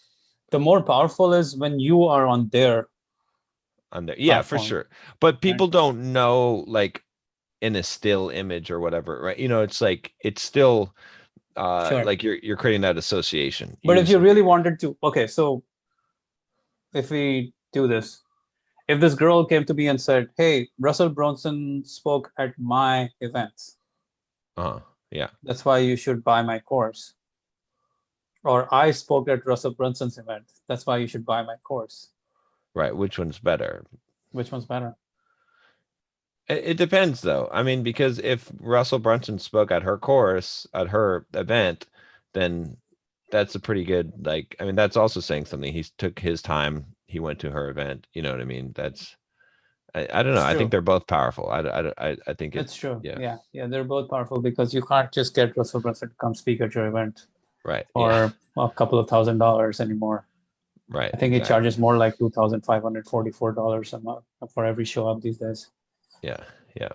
Speaker 2: The more powerful is when you are on their
Speaker 1: on there. Yeah, for
Speaker 2: platform,
Speaker 1: sure. But people
Speaker 2: right?
Speaker 1: don't know, like, in a still image or whatever, right? It's like, it's still
Speaker 2: Sure.
Speaker 1: like you're creating that association.
Speaker 2: But if you really wanted to, okay, so if we do this, if this girl came to me and said, "Hey, Russell Brunson spoke at my events.
Speaker 1: Yeah.
Speaker 2: That's why you should buy my course." Or I spoke at Russell Brunson's event. That's why you should buy my course.
Speaker 1: Right. Which one's better?
Speaker 2: Which one's better?
Speaker 1: It depends, though. I mean, because if Russell Brunson spoke at her course, at her event, then that's a pretty good, like, I mean, that's also saying something. He took his time. He went to her event. You know what I mean? I don't know.
Speaker 2: It's
Speaker 1: I think
Speaker 2: true.
Speaker 1: they're both powerful. I think
Speaker 2: It's true.
Speaker 1: yeah.
Speaker 2: Yeah, they're both powerful because you can't just get Russell Brunson to come speak at your event
Speaker 1: Right. Yeah.
Speaker 2: for a couple of $1,000s anymore.
Speaker 1: Right.
Speaker 2: I think he charges more like $2,544 a month for every show up these days.
Speaker 1: Yeah. Yeah.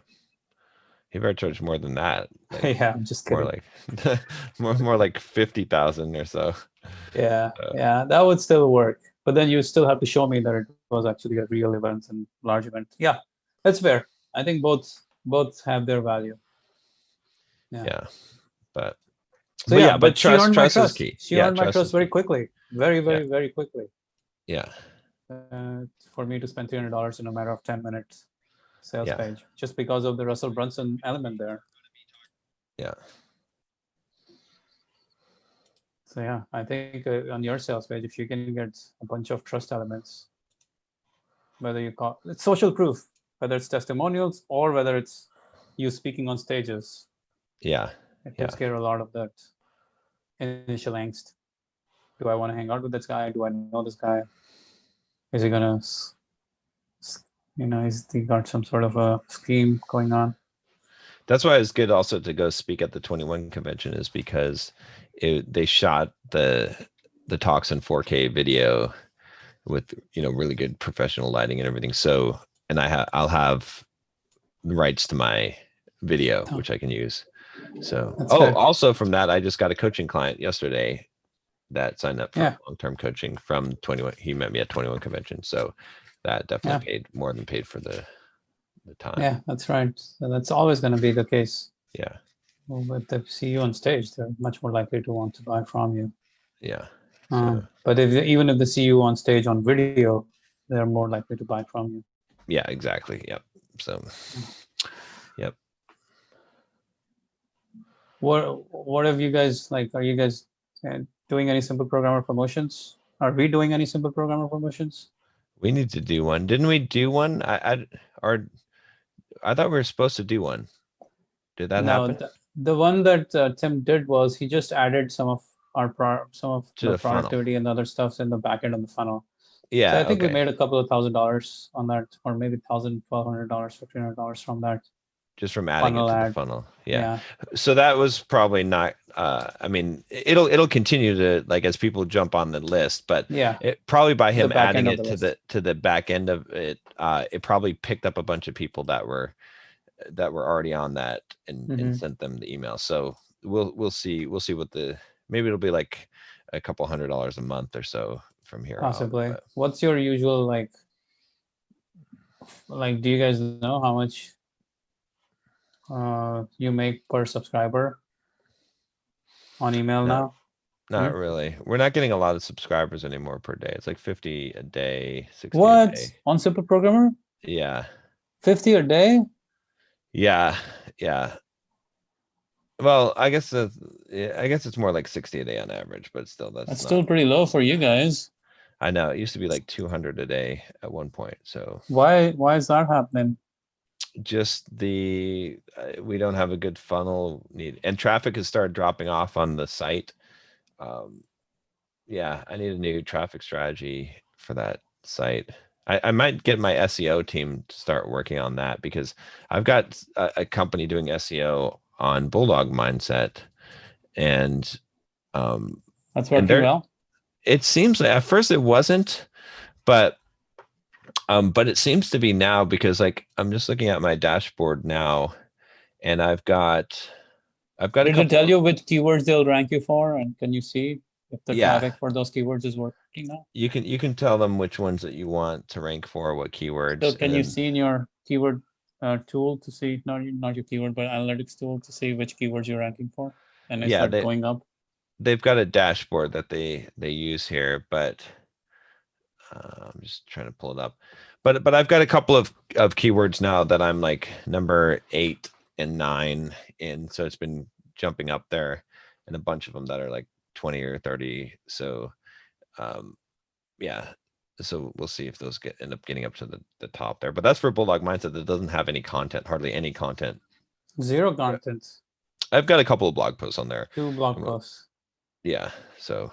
Speaker 1: He better charge more than that. Like,
Speaker 2: Yeah, I'm just
Speaker 1: more
Speaker 2: kidding.
Speaker 1: like more like 50,000 or so.
Speaker 2: Yeah, that would still work. But then you still have to show me that it was actually a real event and large event. Yeah, that's fair. I think both have their value.
Speaker 1: Yeah. But
Speaker 2: So yeah,
Speaker 1: but
Speaker 2: but she earned my
Speaker 1: trust is
Speaker 2: trust.
Speaker 1: key.
Speaker 2: She
Speaker 1: Yeah,
Speaker 2: earned my
Speaker 1: trust is
Speaker 2: trust very
Speaker 1: key.
Speaker 2: quickly, very,
Speaker 1: Yeah.
Speaker 2: very, very quickly.
Speaker 1: Yeah.
Speaker 2: For me to spend $300 in a matter of 10 minutes sales
Speaker 1: Yeah.
Speaker 2: page, just because of the Russell Brunson element there.
Speaker 1: Yeah.
Speaker 2: So yeah, I think on your sales page, if you can get a bunch of trust elements, whether you call it's social proof, whether it's testimonials or whether it's you speaking on stages,
Speaker 1: Yeah.
Speaker 2: it takes care of a lot of that initial angst. Do I want to hang out with this guy? Do I know this guy? Is he gonna, is he got some sort of a scheme going on?
Speaker 1: That's why it's good also to go speak at the 21 convention, is because they shot the talks in 4K video with, really good professional lighting and everything. So, and I'll have rights to my video, which I can use. So, also from that, I just got a coaching client yesterday that signed up for long-term coaching from 21. He met me at 21 convention. So that definitely paid for the time.
Speaker 2: Yeah, that's right. So that's always going to be the case.
Speaker 1: Yeah.
Speaker 2: Well, but they see you on stage, they're much more likely to want to buy from you.
Speaker 1: Yeah.
Speaker 2: But even if they see you on stage on video, they're more likely to buy from you.
Speaker 1: Yeah, exactly. Yep. So, yep.
Speaker 2: What have you guys, like, are you guys doing any Simple Programmer promotions? Are we doing any Simple Programmer promotions?
Speaker 1: We need to do one. Didn't we do one? Or I thought we were supposed to do one. Did that
Speaker 2: No,
Speaker 1: happen?
Speaker 2: the one that Tim did was he just added some of some of
Speaker 1: To
Speaker 2: the
Speaker 1: the funnel.
Speaker 2: productivity and other stuffs in the back end of the funnel. So I
Speaker 1: Yeah,
Speaker 2: think we
Speaker 1: okay.
Speaker 2: made a couple of $1,000 on that, or maybe $1,200, $1,500 from that
Speaker 1: Just from adding it
Speaker 2: funnel
Speaker 1: to the
Speaker 2: ad.
Speaker 1: funnel. Yeah.
Speaker 2: Yeah.
Speaker 1: So that was probably not I mean, it'll continue to, like, as people jump on the list, but
Speaker 2: Yeah.
Speaker 1: it probably by
Speaker 2: To the
Speaker 1: him
Speaker 2: back end
Speaker 1: adding
Speaker 2: of the
Speaker 1: it
Speaker 2: list.
Speaker 1: to the back end of it, it probably picked up a bunch of people that were already on that and
Speaker 2: Hmm.
Speaker 1: sent them the email. So we'll see what the, maybe it'll be like a couple $100 a month or so from here out.
Speaker 2: Possibly.
Speaker 1: But
Speaker 2: What's your usual do you guys know how much you make per subscriber on email
Speaker 1: not
Speaker 2: now?
Speaker 1: not really. We're not getting a lot of subscribers anymore per day. It's like 50 a day, 60 a
Speaker 2: What?
Speaker 1: day.
Speaker 2: On Super Programmer?
Speaker 1: Yeah.
Speaker 2: 50 a day?
Speaker 1: Yeah. Yeah. Well, I guess yeah, I guess it's more like 60 a day on average, but still
Speaker 2: That's
Speaker 1: that's
Speaker 2: still
Speaker 1: not.
Speaker 2: pretty low for you guys.
Speaker 1: I know it used to be like 200 a day at one point. So
Speaker 2: Why is that happening?
Speaker 1: just we don't have a good funnel need, and traffic has started dropping off on the site. Um, yeah, I need a new traffic strategy for that site. I might get my SEO team to start working on that, because I've got a company doing SEO on Bulldog Mindset, and um,
Speaker 2: That's
Speaker 1: and
Speaker 2: working
Speaker 1: there,
Speaker 2: well.
Speaker 1: it seems like at first it wasn't, but it seems to be now, because like I'm just looking at my dashboard now, and I've got a
Speaker 2: Did it tell
Speaker 1: couple.
Speaker 2: you which keywords they'll rank you for? And can you see if the
Speaker 1: Yeah,
Speaker 2: traffic for those keywords is working now?
Speaker 1: you can tell them which ones that you want to rank for, what
Speaker 2: So
Speaker 1: keywords, and
Speaker 2: can you
Speaker 1: then
Speaker 2: see in your keyword tool to see, not your keyword, but analytics tool to see which keywords you're ranking for? And is
Speaker 1: yeah,
Speaker 2: that going up?
Speaker 1: they've got a dashboard that they use here, but I'm just trying to pull it up. But I've got a couple of keywords now that I'm like number 8 and 9 in, so it's been jumping up there, and a bunch of them that are like 20 or 30. So um, yeah, so we'll see if those end up getting up to the top there. But that's for Bulldog Mindset that doesn't have any content, hardly any content.
Speaker 2: Zero content,
Speaker 1: I've got a couple of blog posts on there.
Speaker 2: 2 blog posts.
Speaker 1: Yeah, so,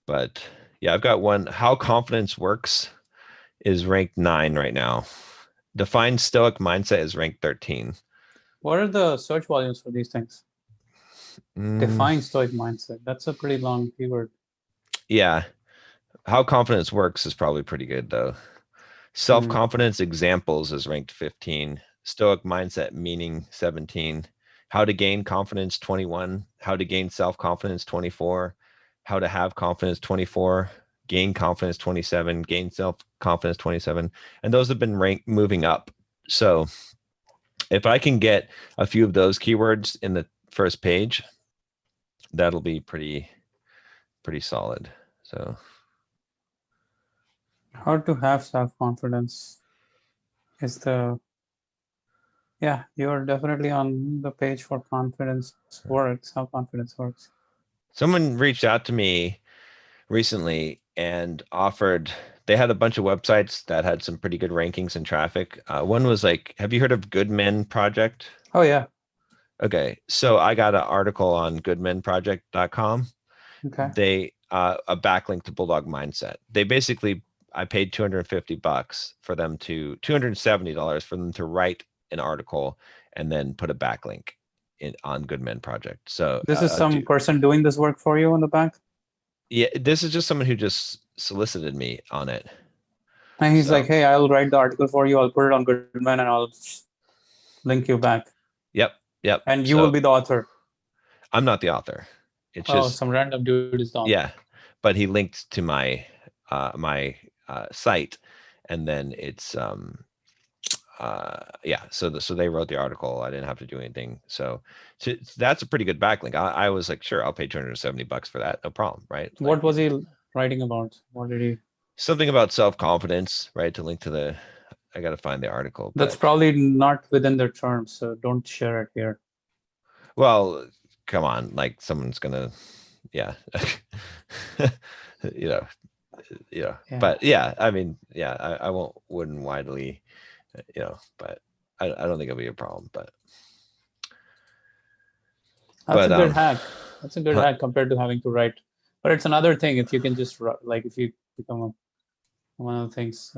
Speaker 1: but yeah, I've got one. How confidence works is ranked 9 right now. Define stoic mindset is ranked 13.
Speaker 2: What are the search volumes for these things?
Speaker 1: Mm,
Speaker 2: Define stoic mindset. That's a pretty long keyword.
Speaker 1: yeah, how confidence works is probably pretty good though.
Speaker 2: Hmm.
Speaker 1: Self-confidence examples is ranked 15. Stoic mindset meaning 17. How to gain confidence 21. How to gain self-confidence 24. How to have confidence 24. Gain confidence 27. Gain self-confidence 27. And those have been ranked moving up. So if I can get a few of those keywords in the first page, that'll be pretty solid. So
Speaker 2: How to have self-confidence is yeah, you're definitely on the page for confidence works, how confidence works.
Speaker 1: someone reached out to me recently and offered, they had a bunch of websites that had some pretty good rankings and traffic. One was like, have you heard of Good Men Project?
Speaker 2: Oh yeah,
Speaker 1: Okay, so I got an article on goodmenproject.com.
Speaker 2: okay.
Speaker 1: They a backlink to Bulldog Mindset. They basically, I paid $250 for them to $270 for them to write an article and then put a backlink on Good Men Project. So
Speaker 2: This is some person doing this work for you on the back?
Speaker 1: yeah, this is just someone who just solicited me on it.
Speaker 2: And he's like,
Speaker 1: So
Speaker 2: hey, I'll write the article for you, I'll put it on Goodman, and I'll link you back.
Speaker 1: yep.
Speaker 2: And you will
Speaker 1: So
Speaker 2: be the author.
Speaker 1: I'm not the author. It's
Speaker 2: Oh,
Speaker 1: just,
Speaker 2: some random dude is the author.
Speaker 1: yeah, but he linked to my site, and then it's yeah, so they wrote the article. I didn't have to do anything. So that's a pretty good backlink. I was like, sure, I'll pay $270 for that, no problem, right?
Speaker 2: What
Speaker 1: Like,
Speaker 2: was he writing about? What did he?
Speaker 1: something about self-confidence, right? To link to the, I got to find the article,
Speaker 2: That's
Speaker 1: but
Speaker 2: probably not within their terms, so don't share it here.
Speaker 1: well, come on, like someone's gonna, yeah, you know,
Speaker 2: Yeah.
Speaker 1: but yeah, I mean, yeah, I wouldn't widely, but I don't think it'll be a problem, but
Speaker 2: That's a good
Speaker 1: um,
Speaker 2: hack. That's a good
Speaker 1: huh,
Speaker 2: hack compared to having to write. But it's another thing if you can just like if you become one of the things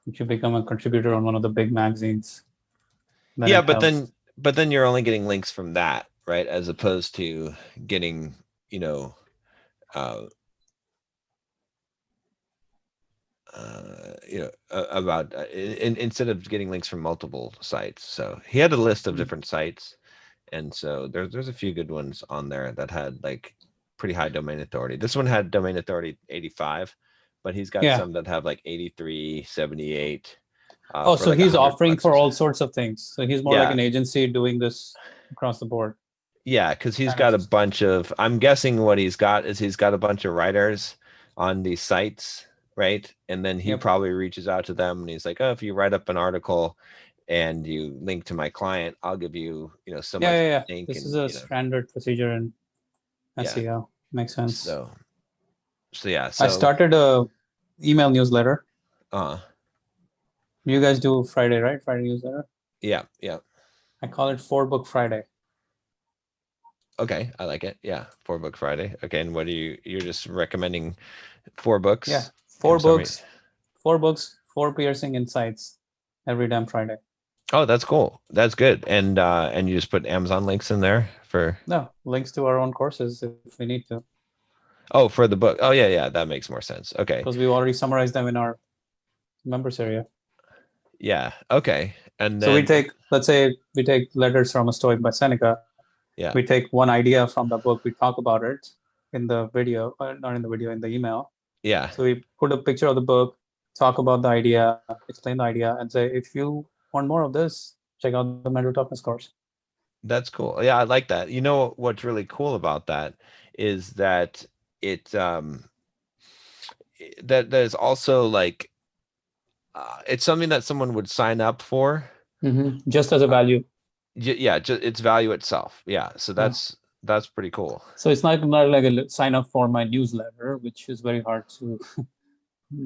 Speaker 2: if you become a contributor on one of the big magazines, then
Speaker 1: yeah,
Speaker 2: it helps.
Speaker 1: but then you're only getting links from that, right? As opposed to getting, you know, uh, about instead of getting links from multiple sites. So he had a list of
Speaker 2: Mm.
Speaker 1: different sites, and so there's a few good ones on there that had like pretty high domain authority. This one had domain authority 85, but he's got
Speaker 2: Yeah.
Speaker 1: some that have like 83, 78
Speaker 2: Oh,
Speaker 1: for
Speaker 2: so
Speaker 1: like
Speaker 2: he's offering
Speaker 1: $100 or
Speaker 2: for
Speaker 1: so.
Speaker 2: all sorts of things. So he's more like
Speaker 1: Yeah,
Speaker 2: an agency doing this across the board
Speaker 1: yeah, because he's
Speaker 2: kind of
Speaker 1: got a
Speaker 2: system.
Speaker 1: bunch of. I'm guessing what he's got is he's got a bunch of writers on these sites, right? And then he
Speaker 2: Yep.
Speaker 1: probably reaches out to them and he's like, "Oh, if you write up an article and you link to my client, I'll give you, so
Speaker 2: Yeah,
Speaker 1: much
Speaker 2: yeah, yeah.
Speaker 1: link."
Speaker 2: This is
Speaker 1: And
Speaker 2: a standard procedure in
Speaker 1: yeah,
Speaker 2: SEO. Makes sense.
Speaker 1: so yeah,
Speaker 2: I
Speaker 1: so
Speaker 2: started a email newsletter.
Speaker 1: uh,
Speaker 2: You guys do Friday, right? Friday newsletter.
Speaker 1: yeah, yeah,
Speaker 2: I call it 4 Book Friday.
Speaker 1: okay, I like it. Yeah, 4 Book Friday. Okay, and what are you're just recommending 4
Speaker 2: Yeah,
Speaker 1: books
Speaker 2: four
Speaker 1: from somebody?
Speaker 2: books, 4 books, 4 piercing insights every damn Friday.
Speaker 1: Oh, that's cool. That's good. And you just put Amazon links in there for.
Speaker 2: No, links to our own courses if we need to,
Speaker 1: Oh, for the book. Oh, yeah, yeah, that makes more sense. Okay.
Speaker 2: because we've already summarized them in our members area.
Speaker 1: Yeah. Okay. And
Speaker 2: So we
Speaker 1: then
Speaker 2: take, let's say, we take Letters from a Stoic by Seneca.
Speaker 1: yeah,
Speaker 2: We take one idea from the book, we talk about it in the video, not in the video, in the email.
Speaker 1: yeah,
Speaker 2: So we put a picture of the book, talk about the idea, explain the idea, and say, if you want more of this, check out the mental toughness course.
Speaker 1: that's cool. Yeah, I like that. You know what's really cool about that is that it that is also like it's something that someone would sign up for.
Speaker 2: Just as a
Speaker 1: Uh,
Speaker 2: value.
Speaker 1: yeah, just its value itself. Yeah, so
Speaker 2: Yeah.
Speaker 1: that's pretty cool.
Speaker 2: So it's not like a sign up for my newsletter, which is very hard to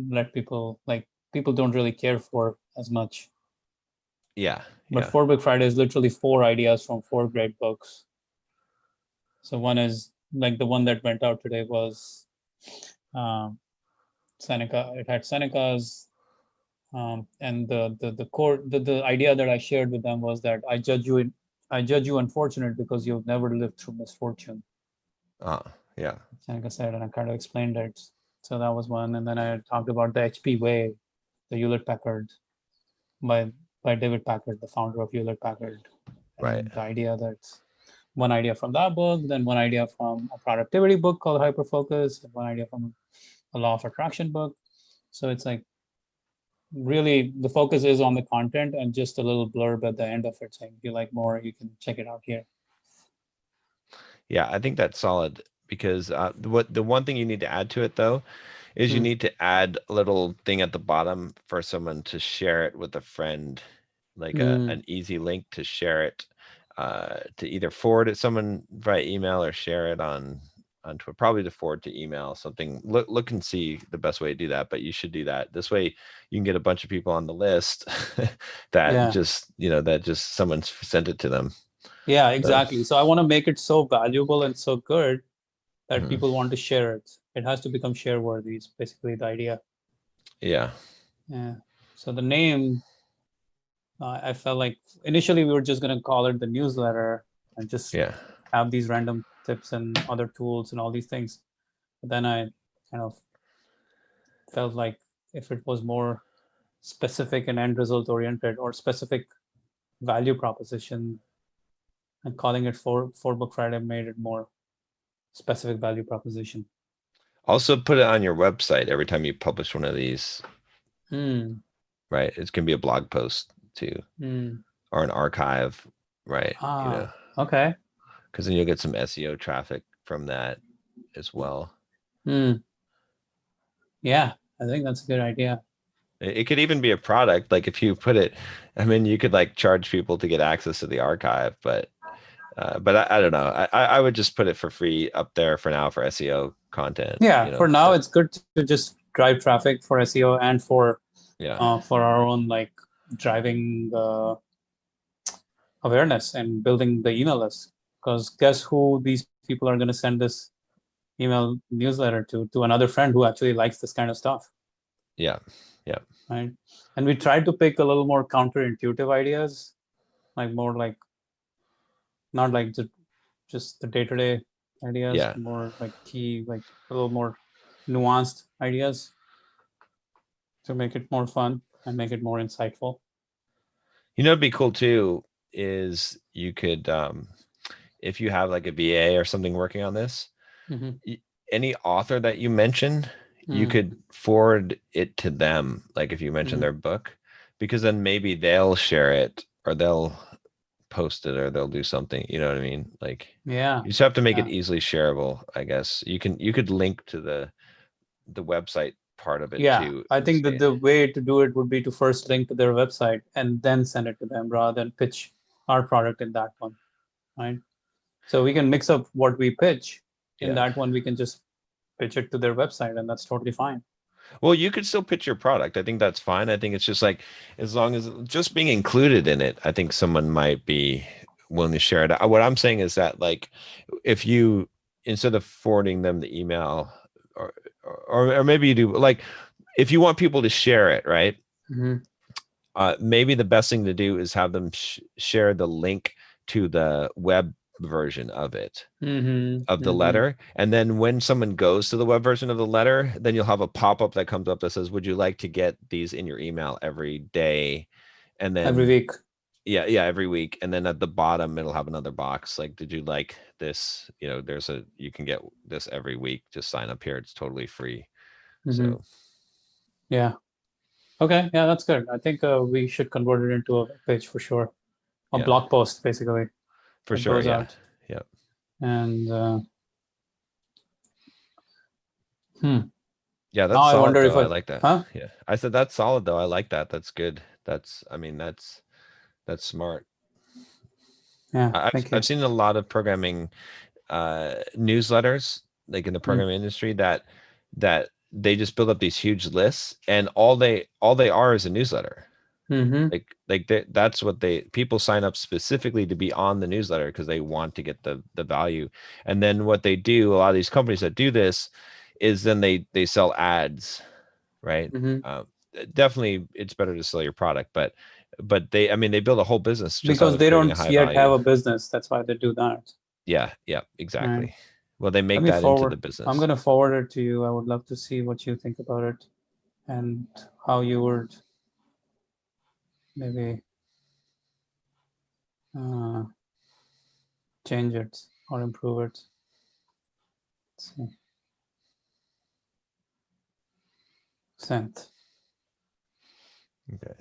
Speaker 2: let people like people don't really care for as much.
Speaker 1: Yeah,
Speaker 2: But
Speaker 1: yeah,
Speaker 2: 4 Book Friday is literally 4 ideas from 4 great books. So one is like the one that went out today was um, Seneca. It had Seneca's and the core the idea that I shared with them was that I judge you unfortunate because you've never lived through misfortune.
Speaker 1: uh, yeah,
Speaker 2: Seneca said, and I kind of explained it. So that was one, and then I talked about the HP way, the Hewlett Packard by David Packard, the founder of Hewlett Packard,
Speaker 1: right.
Speaker 2: and the idea that one idea from that book, then one idea from a productivity book called Hyperfocus, and one idea from a law of attraction book. So it's like really the focus is on the content and just a little blurb at the end of it saying if you like more, you can check it out here.
Speaker 1: Yeah, I think that's solid because what the one thing you need to add to it though is you
Speaker 2: Mm.
Speaker 1: need to add a little thing at the bottom for someone to share it with a friend, like
Speaker 2: Mm.
Speaker 1: an easy link to share it, to either forward it someone via email or share it onto probably to forward to email something. Look and see the best way to do that, but you should do that. This way you can get a bunch of people on the list that
Speaker 2: Yeah.
Speaker 1: just that just someone's sent it to them.
Speaker 2: Yeah,
Speaker 1: So
Speaker 2: exactly. So I want to make it so valuable and so good that
Speaker 1: mhm.
Speaker 2: people want to share it. It has to become share worthy, is basically the idea.
Speaker 1: Yeah.
Speaker 2: Yeah. So the name, I felt like initially we were just going to call it the newsletter and just
Speaker 1: Yeah.
Speaker 2: have these random tips and other tools and all these things. But then I kind of felt like if it was more specific and end result oriented or specific value proposition, and calling it 4 Book Friday made it more specific value proposition.
Speaker 1: Also put it on your website every time you publish one of these,
Speaker 2: Mm,
Speaker 1: right? It's gonna be a blog post too,
Speaker 2: mm.
Speaker 1: or an archive, right?
Speaker 2: Okay.
Speaker 1: Because then you'll get some SEO traffic from that as well.
Speaker 2: Mm, yeah, I think that's a good idea.
Speaker 1: It could even be a product. Like if you put it, I mean, you could like charge people to get access to the archive, but I don't know. I would just put it for free up there for now for SEO content.
Speaker 2: Yeah, for now
Speaker 1: But
Speaker 2: it's good to just drive traffic for SEO and
Speaker 1: yeah,
Speaker 2: for our own like driving awareness and building the email list. Because guess who these people are going to send this email newsletter to another friend who actually likes this kind of stuff,
Speaker 1: Yeah. Yeah.
Speaker 2: right? And we tried to pick a little more counterintuitive ideas, like more like not like just the day-to-day ideas,
Speaker 1: Yeah.
Speaker 2: more like key, like a little more nuanced ideas to make it more fun and make it more insightful.
Speaker 1: You know, it'd be cool too is you could, if you have like a VA or something working on this,
Speaker 2: Mhm.
Speaker 1: any author that you mention, you
Speaker 2: Mhm.
Speaker 1: could forward it to them. Like if you mention
Speaker 2: Mhm.
Speaker 1: their book, because then maybe they'll share it or they'll post it or they'll do something. You know what I mean? Like
Speaker 2: Yeah.
Speaker 1: you just have to make it
Speaker 2: Yeah.
Speaker 1: easily shareable, I guess. You could link to the website part of it
Speaker 2: Yeah.
Speaker 1: too
Speaker 2: I
Speaker 1: and
Speaker 2: think that
Speaker 1: say,
Speaker 2: the way to do it would be to first link to their website and then send it to them rather than pitch our product in that one, right? So we can mix up what we pitch. In
Speaker 1: yeah.
Speaker 2: that one, we can just pitch it to their website, and that's totally fine.
Speaker 1: Well, you could still pitch your product. I think that's fine. I think it's just like as long as just being included in it, I think someone might be willing to share it. What I'm saying is that like if you instead of forwarding them the email or or maybe you do like if you want people to share it, right?
Speaker 2: Mhm.
Speaker 1: Maybe the best thing to do is have them share the link to the web version of it
Speaker 2: Mhm.
Speaker 1: of the
Speaker 2: Mhm.
Speaker 1: letter. And then when someone goes to the web version of the letter, then you'll have a pop-up that comes up that says, would you like to get these in your email every day? And
Speaker 2: Every
Speaker 1: then,
Speaker 2: week.
Speaker 1: yeah, every week. And then at the bottom, it'll have another box like, did you like this? You know, you can get this every week. Just sign up here. It's totally free.
Speaker 2: Mhm.
Speaker 1: So,
Speaker 2: Yeah. Okay. Yeah, that's good. I think we should convert it into a web page for sure. A
Speaker 1: yeah,
Speaker 2: blog post, basically,
Speaker 1: for
Speaker 2: that
Speaker 1: sure.
Speaker 2: goes
Speaker 1: Yeah.
Speaker 2: out.
Speaker 1: Yeah.
Speaker 2: And hmm.
Speaker 1: Yeah.
Speaker 2: Now
Speaker 1: That's
Speaker 2: I
Speaker 1: solid
Speaker 2: wonder if
Speaker 1: though. I
Speaker 2: I,
Speaker 1: like that.
Speaker 2: huh?
Speaker 1: Yeah. I said, that's solid though. I like that. That's good. I mean, that's smart.
Speaker 2: Yeah. Thank
Speaker 1: I've
Speaker 2: you.
Speaker 1: seen a lot of programming newsletters like in the
Speaker 2: Mm.
Speaker 1: programming industry that they just build up these huge lists and all they are is a newsletter.
Speaker 2: Mm-hmm.
Speaker 1: That's what people sign up specifically to be on the newsletter because they want to get the value. And then what they do, a lot of these companies that do this is then they sell ads, right?
Speaker 2: Mm-hmm.
Speaker 1: uh, Definitely it's better to sell your product, but they, I mean, they build a whole business just out
Speaker 2: Because
Speaker 1: of
Speaker 2: they
Speaker 1: creating a
Speaker 2: don't
Speaker 1: high
Speaker 2: yet have
Speaker 1: value.
Speaker 2: a business. That's why they do that.
Speaker 1: Yeah,
Speaker 2: Right.
Speaker 1: exactly. Well, they
Speaker 2: Let
Speaker 1: make
Speaker 2: me
Speaker 1: that into the
Speaker 2: forward. I'm
Speaker 1: business.
Speaker 2: going to forward it to you. I would love to see what you think about it and how you would maybe uh, change it or improve it. Let's see. Sent.
Speaker 1: Okay.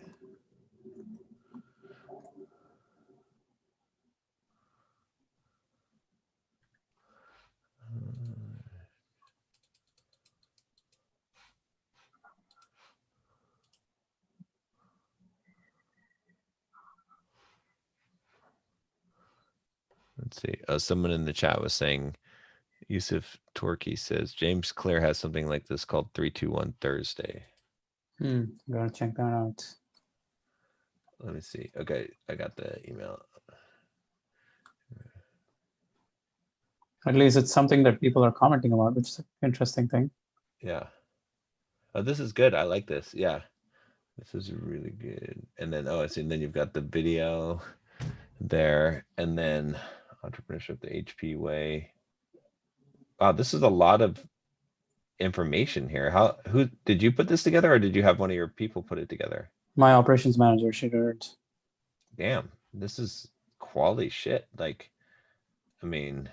Speaker 1: Let's see. Someone in the chat was saying, Yusuf Torki says James Clear has something like this called 321 Thursday.
Speaker 2: I'm going to check that out.
Speaker 1: Let me see. Okay, I got the email.
Speaker 2: At least it's something that people are commenting about, which is an interesting thing.
Speaker 1: Yeah. Oh, this is good. I like this. Yeah. This is really good. And then, oh, I see. And then you've got the video there. And then entrepreneurship, the HP way. Wow, this is a lot of information here. Who did you put this together or did you have one of your people put it together?
Speaker 2: My operations manager, she did it.
Speaker 1: Damn, this is quality shit. Like, I mean,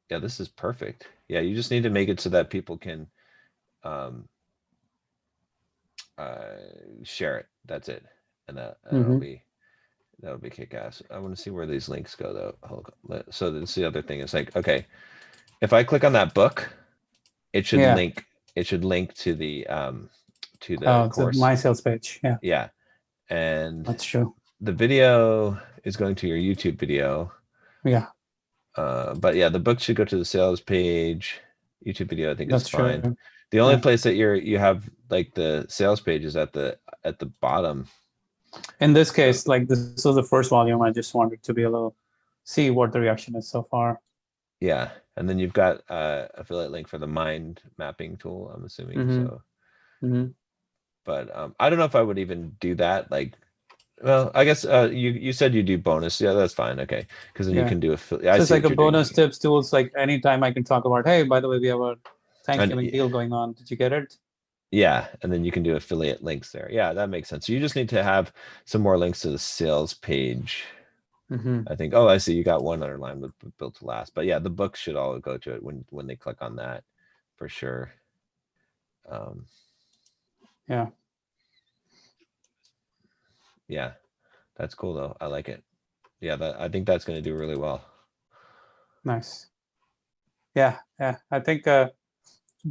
Speaker 1: yeah, this is perfect. Yeah, you just need to make it so that people can um uh share it. That's it. And
Speaker 2: Mm-hmm.
Speaker 1: that'll be kick ass. I want to see where these links go though. So that's the other thing. It's like, okay, if I click on that book, it should
Speaker 2: Yeah.
Speaker 1: link to the
Speaker 2: Oh, it's
Speaker 1: course.
Speaker 2: my sales page. Yeah,
Speaker 1: Yeah. And
Speaker 2: that's true.
Speaker 1: the video is going to your YouTube video.
Speaker 2: Yeah,
Speaker 1: But yeah, the book should go to the sales page. YouTube video, I think, is
Speaker 2: that's
Speaker 1: fine.
Speaker 2: true.
Speaker 1: The only
Speaker 2: Yeah.
Speaker 1: place that you have like the sales page is at the bottom.
Speaker 2: In this case, like this was the first volume. I just wanted to be able to see what the reaction is so far.
Speaker 1: Yeah, and then you've got affiliate link for the mind mapping tool, I'm assuming.
Speaker 2: Mhm.
Speaker 1: So,
Speaker 2: Mhm.
Speaker 1: but I don't know if I would even do that. Like, well, I guess you said you do bonus. Yeah, that's fine. Okay, because then you
Speaker 2: Yeah.
Speaker 1: can do affiliate. I
Speaker 2: So it's
Speaker 1: see
Speaker 2: like
Speaker 1: what
Speaker 2: a
Speaker 1: you're doing.
Speaker 2: bonus tips tools. Like anytime I can talk about, hey, by the way, we have a
Speaker 1: And
Speaker 2: Thanksgiving deal going on. Did you get it?
Speaker 1: yeah, and then you can do affiliate links there. Yeah, that makes sense. So you just need to have some more links to the sales page.
Speaker 2: Mm-hmm.
Speaker 1: I think. Oh, I see. You got one underline with built to last. But yeah, the books should all go to it when they click on that, for sure. Um,
Speaker 2: Yeah.
Speaker 1: yeah, that's cool though. I like it. Yeah, I think that's going to do really well.
Speaker 2: Nice. Yeah. Yeah. I think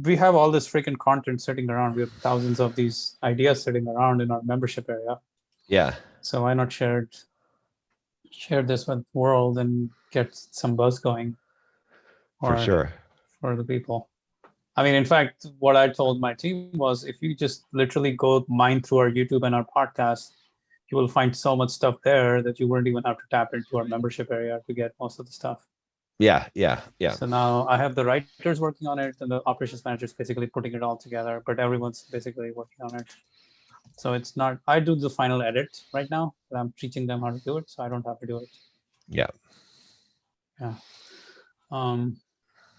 Speaker 2: we have all this freaking content sitting around. We have thousands of these ideas sitting around in our membership area.
Speaker 1: Yeah,
Speaker 2: So why not share this with the world and get some buzz going
Speaker 1: for
Speaker 2: for
Speaker 1: sure.
Speaker 2: the people? I mean, in fact, what I told my team was if you just literally go mine through our YouTube and our podcast, you will find so much stuff there that you wouldn't even have to tap into our membership area to get most of the stuff.
Speaker 1: Yeah, yeah, yeah,
Speaker 2: So now I have the writers working on it and the operations managers basically putting it all together, but everyone's basically working on it. So it's not, I do the final edit right now, but I'm teaching them how to do it, so I don't have to do it.
Speaker 1: yeah.
Speaker 2: Yeah. Um,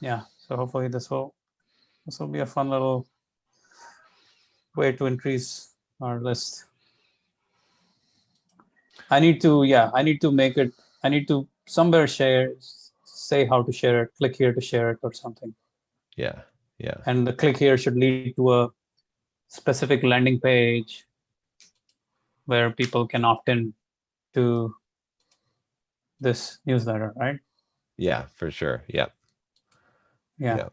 Speaker 2: yeah. So hopefully this will be a fun little way to increase our list. I need to make it, I need to somewhere say how to share it, click here to share it or something.
Speaker 1: Yeah, yeah,
Speaker 2: And the click here should lead to a specific landing page where people can opt in to this newsletter, right?
Speaker 1: yeah, for sure. Yeah,
Speaker 2: Yeah,
Speaker 1: yeah.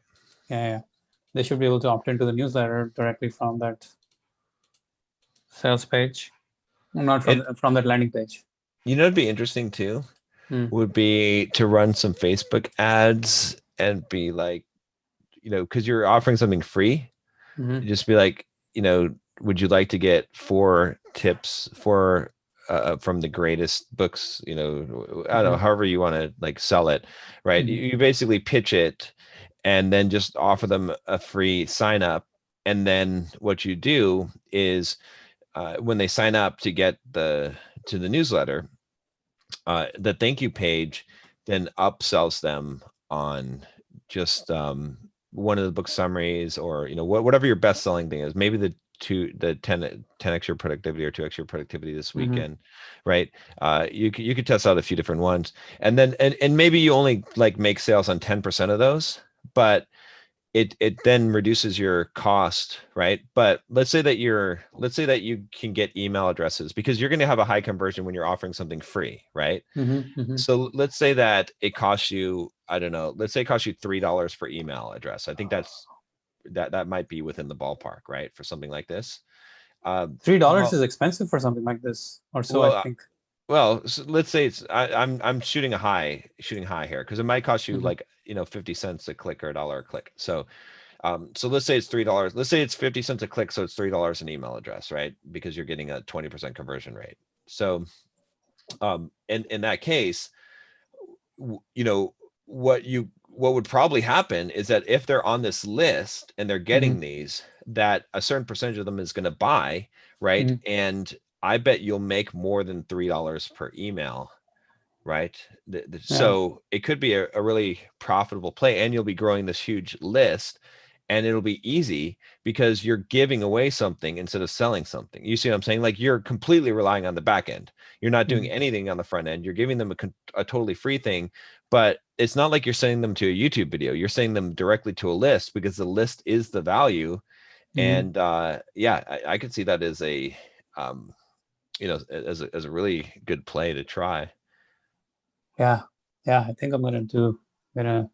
Speaker 2: yeah. They should be able to opt into the newsletter directly from that sales page, not
Speaker 1: And
Speaker 2: from that landing page.
Speaker 1: it'd be interesting too.
Speaker 2: Hmm.
Speaker 1: Would be to run some Facebook ads and be like, because you're offering something free,
Speaker 2: Mm-hmm.
Speaker 1: just be like, would you like to get 4 tips from the greatest books? I don't know,
Speaker 2: Mm-hmm.
Speaker 1: however you want to like sell it, right?
Speaker 2: Mm-hmm.
Speaker 1: You basically pitch it and then just offer them a free sign up. And then what you do is when they sign up to get to the newsletter, the thank you page then upsells them on just one of the book summaries, or whatever your best selling thing is. Maybe the 10x your productivity or 2x your productivity this
Speaker 2: Mm-hmm.
Speaker 1: weekend, right? You could test out a few different ones, and then and maybe you only like make sales on 10% of those, but it then reduces your cost, right? But let's say that you can get email addresses, because you're going to have a high conversion when you're offering something free, right?
Speaker 2: Mm-hmm. Mm-hmm.
Speaker 1: So let's say that it costs you, I don't know, let's say it costs you $3 per email address. I think that might be within the ballpark, right, for something like this.
Speaker 2: $3
Speaker 1: Well,
Speaker 2: is expensive for something like this, or so I
Speaker 1: well,
Speaker 2: think.
Speaker 1: so let's say I'm shooting high here, because it might cost you
Speaker 2: Mm-hmm.
Speaker 1: like 50 cents a click or $1 a click. So let's say it's $3. Let's say it's 50 cents a click, so it's $3 an email address, right? Because you're getting a 20% conversion rate. So in that case, what would probably happen is that if they're on this list and they're getting
Speaker 2: Mm-hmm.
Speaker 1: these, that a certain percentage of them is going to buy, right?
Speaker 2: Mm-hmm.
Speaker 1: And I bet you'll make more than $3 per email, right?
Speaker 2: Yeah.
Speaker 1: So it could be a really profitable play, and you'll be growing this huge list, and it'll be easy because you're giving away something instead of selling something. You see what I'm saying? Like, you're completely relying on the back end. You're not doing
Speaker 2: Mm-hmm.
Speaker 1: anything on the front end. You're giving them a totally free thing, but it's not like you're sending them to a YouTube video. You're sending them directly to a list, because the list is the value.
Speaker 2: Mm-hmm.
Speaker 1: And yeah, I could see that as um, as a really good play to try.
Speaker 2: Yeah. Yeah. I think gonna I'm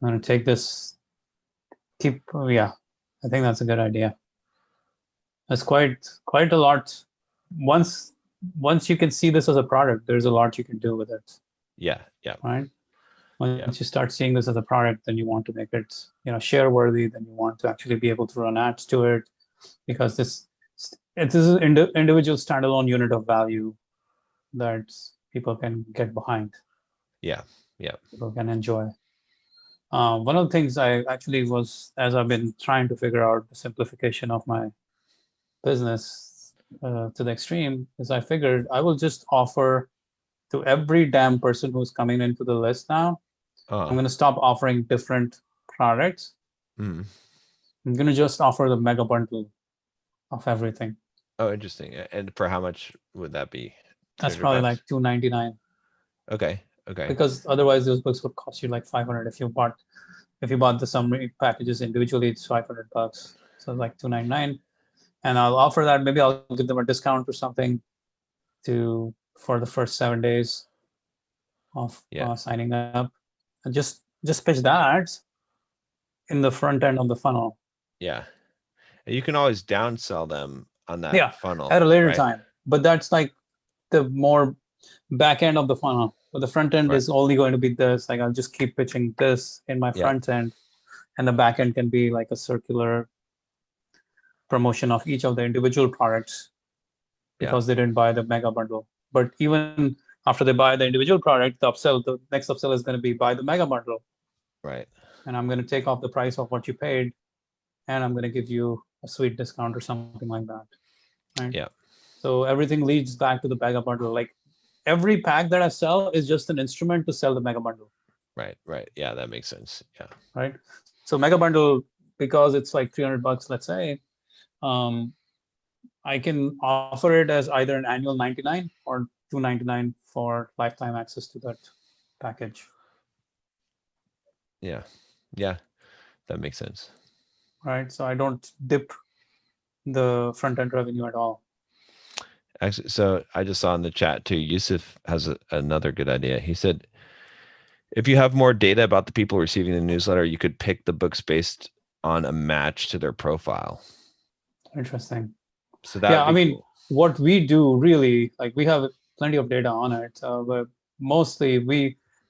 Speaker 2: gonna take this. Yeah. I think that's a good idea. That's quite a lot. Once you can see this as a product, there's a lot you can do with it,
Speaker 1: Yeah, yeah,
Speaker 2: right?
Speaker 1: yeah,
Speaker 2: Once you start seeing this as a product, then you want to make it, share worthy. Then you want to actually be able to run ads to it, because it is an individual standalone unit of value that people can get behind,
Speaker 1: Yeah.
Speaker 2: people can enjoy. One of the things I actually was, as I've been trying to figure out the simplification of my business to the extreme, is I figured I will just offer to every damn person who's coming into the list now. I'm going to stop offering different products.
Speaker 1: Mm.
Speaker 2: I'm going to just offer the mega bundle of everything.
Speaker 1: Oh, interesting. And for how much would that be?
Speaker 2: That's
Speaker 1: 200
Speaker 2: probably
Speaker 1: bucks?
Speaker 2: like $299.
Speaker 1: Okay.
Speaker 2: Because otherwise those books would cost you like 500 if you bought the summary packages individually. It's 500 bucks, so like 299. And I'll offer that. Maybe I'll give them a discount or something for the first 7 days of
Speaker 1: Yeah.
Speaker 2: signing up, and just pitch that in the front end of the funnel.
Speaker 1: Yeah. And you can always downsell them on that
Speaker 2: Yeah,
Speaker 1: funnel
Speaker 2: at a later
Speaker 1: right?
Speaker 2: time. But that's like the more back end of the funnel. But the front end
Speaker 1: Right.
Speaker 2: is only going to be this. Like I'll just keep pitching this in my
Speaker 1: Yeah.
Speaker 2: front end, and the back end can be like a circular promotion of each of the individual products because they didn't buy the mega bundle. But even after they buy the individual product, the next upsell is going to be buy the mega bundle.
Speaker 1: Right.
Speaker 2: And I'm going to take off the price of what you paid, and I'm going to give you a sweet discount or something like that. Right.
Speaker 1: Yeah.
Speaker 2: So everything leads back to the mega bundle. Like every pack that I sell is just an instrument to sell the mega bundle.
Speaker 1: Right. Yeah, that makes sense. Yeah.
Speaker 2: Right. So mega bundle, because it's like 300 bucks, let's say, I can offer it as either an annual 99 or 299 for lifetime access to that package.
Speaker 1: Yeah. That makes sense.
Speaker 2: Right. So I don't dip the front end revenue at all.
Speaker 1: Actually, so I just saw in the chat too, Yusuf has another good idea. He said, if you have more data about the people receiving the newsletter, you could pick the books based on a match to their profile.
Speaker 2: Interesting.
Speaker 1: So that
Speaker 2: I mean,
Speaker 1: cool.
Speaker 2: What we do really, like we have plenty of data on it, but mostly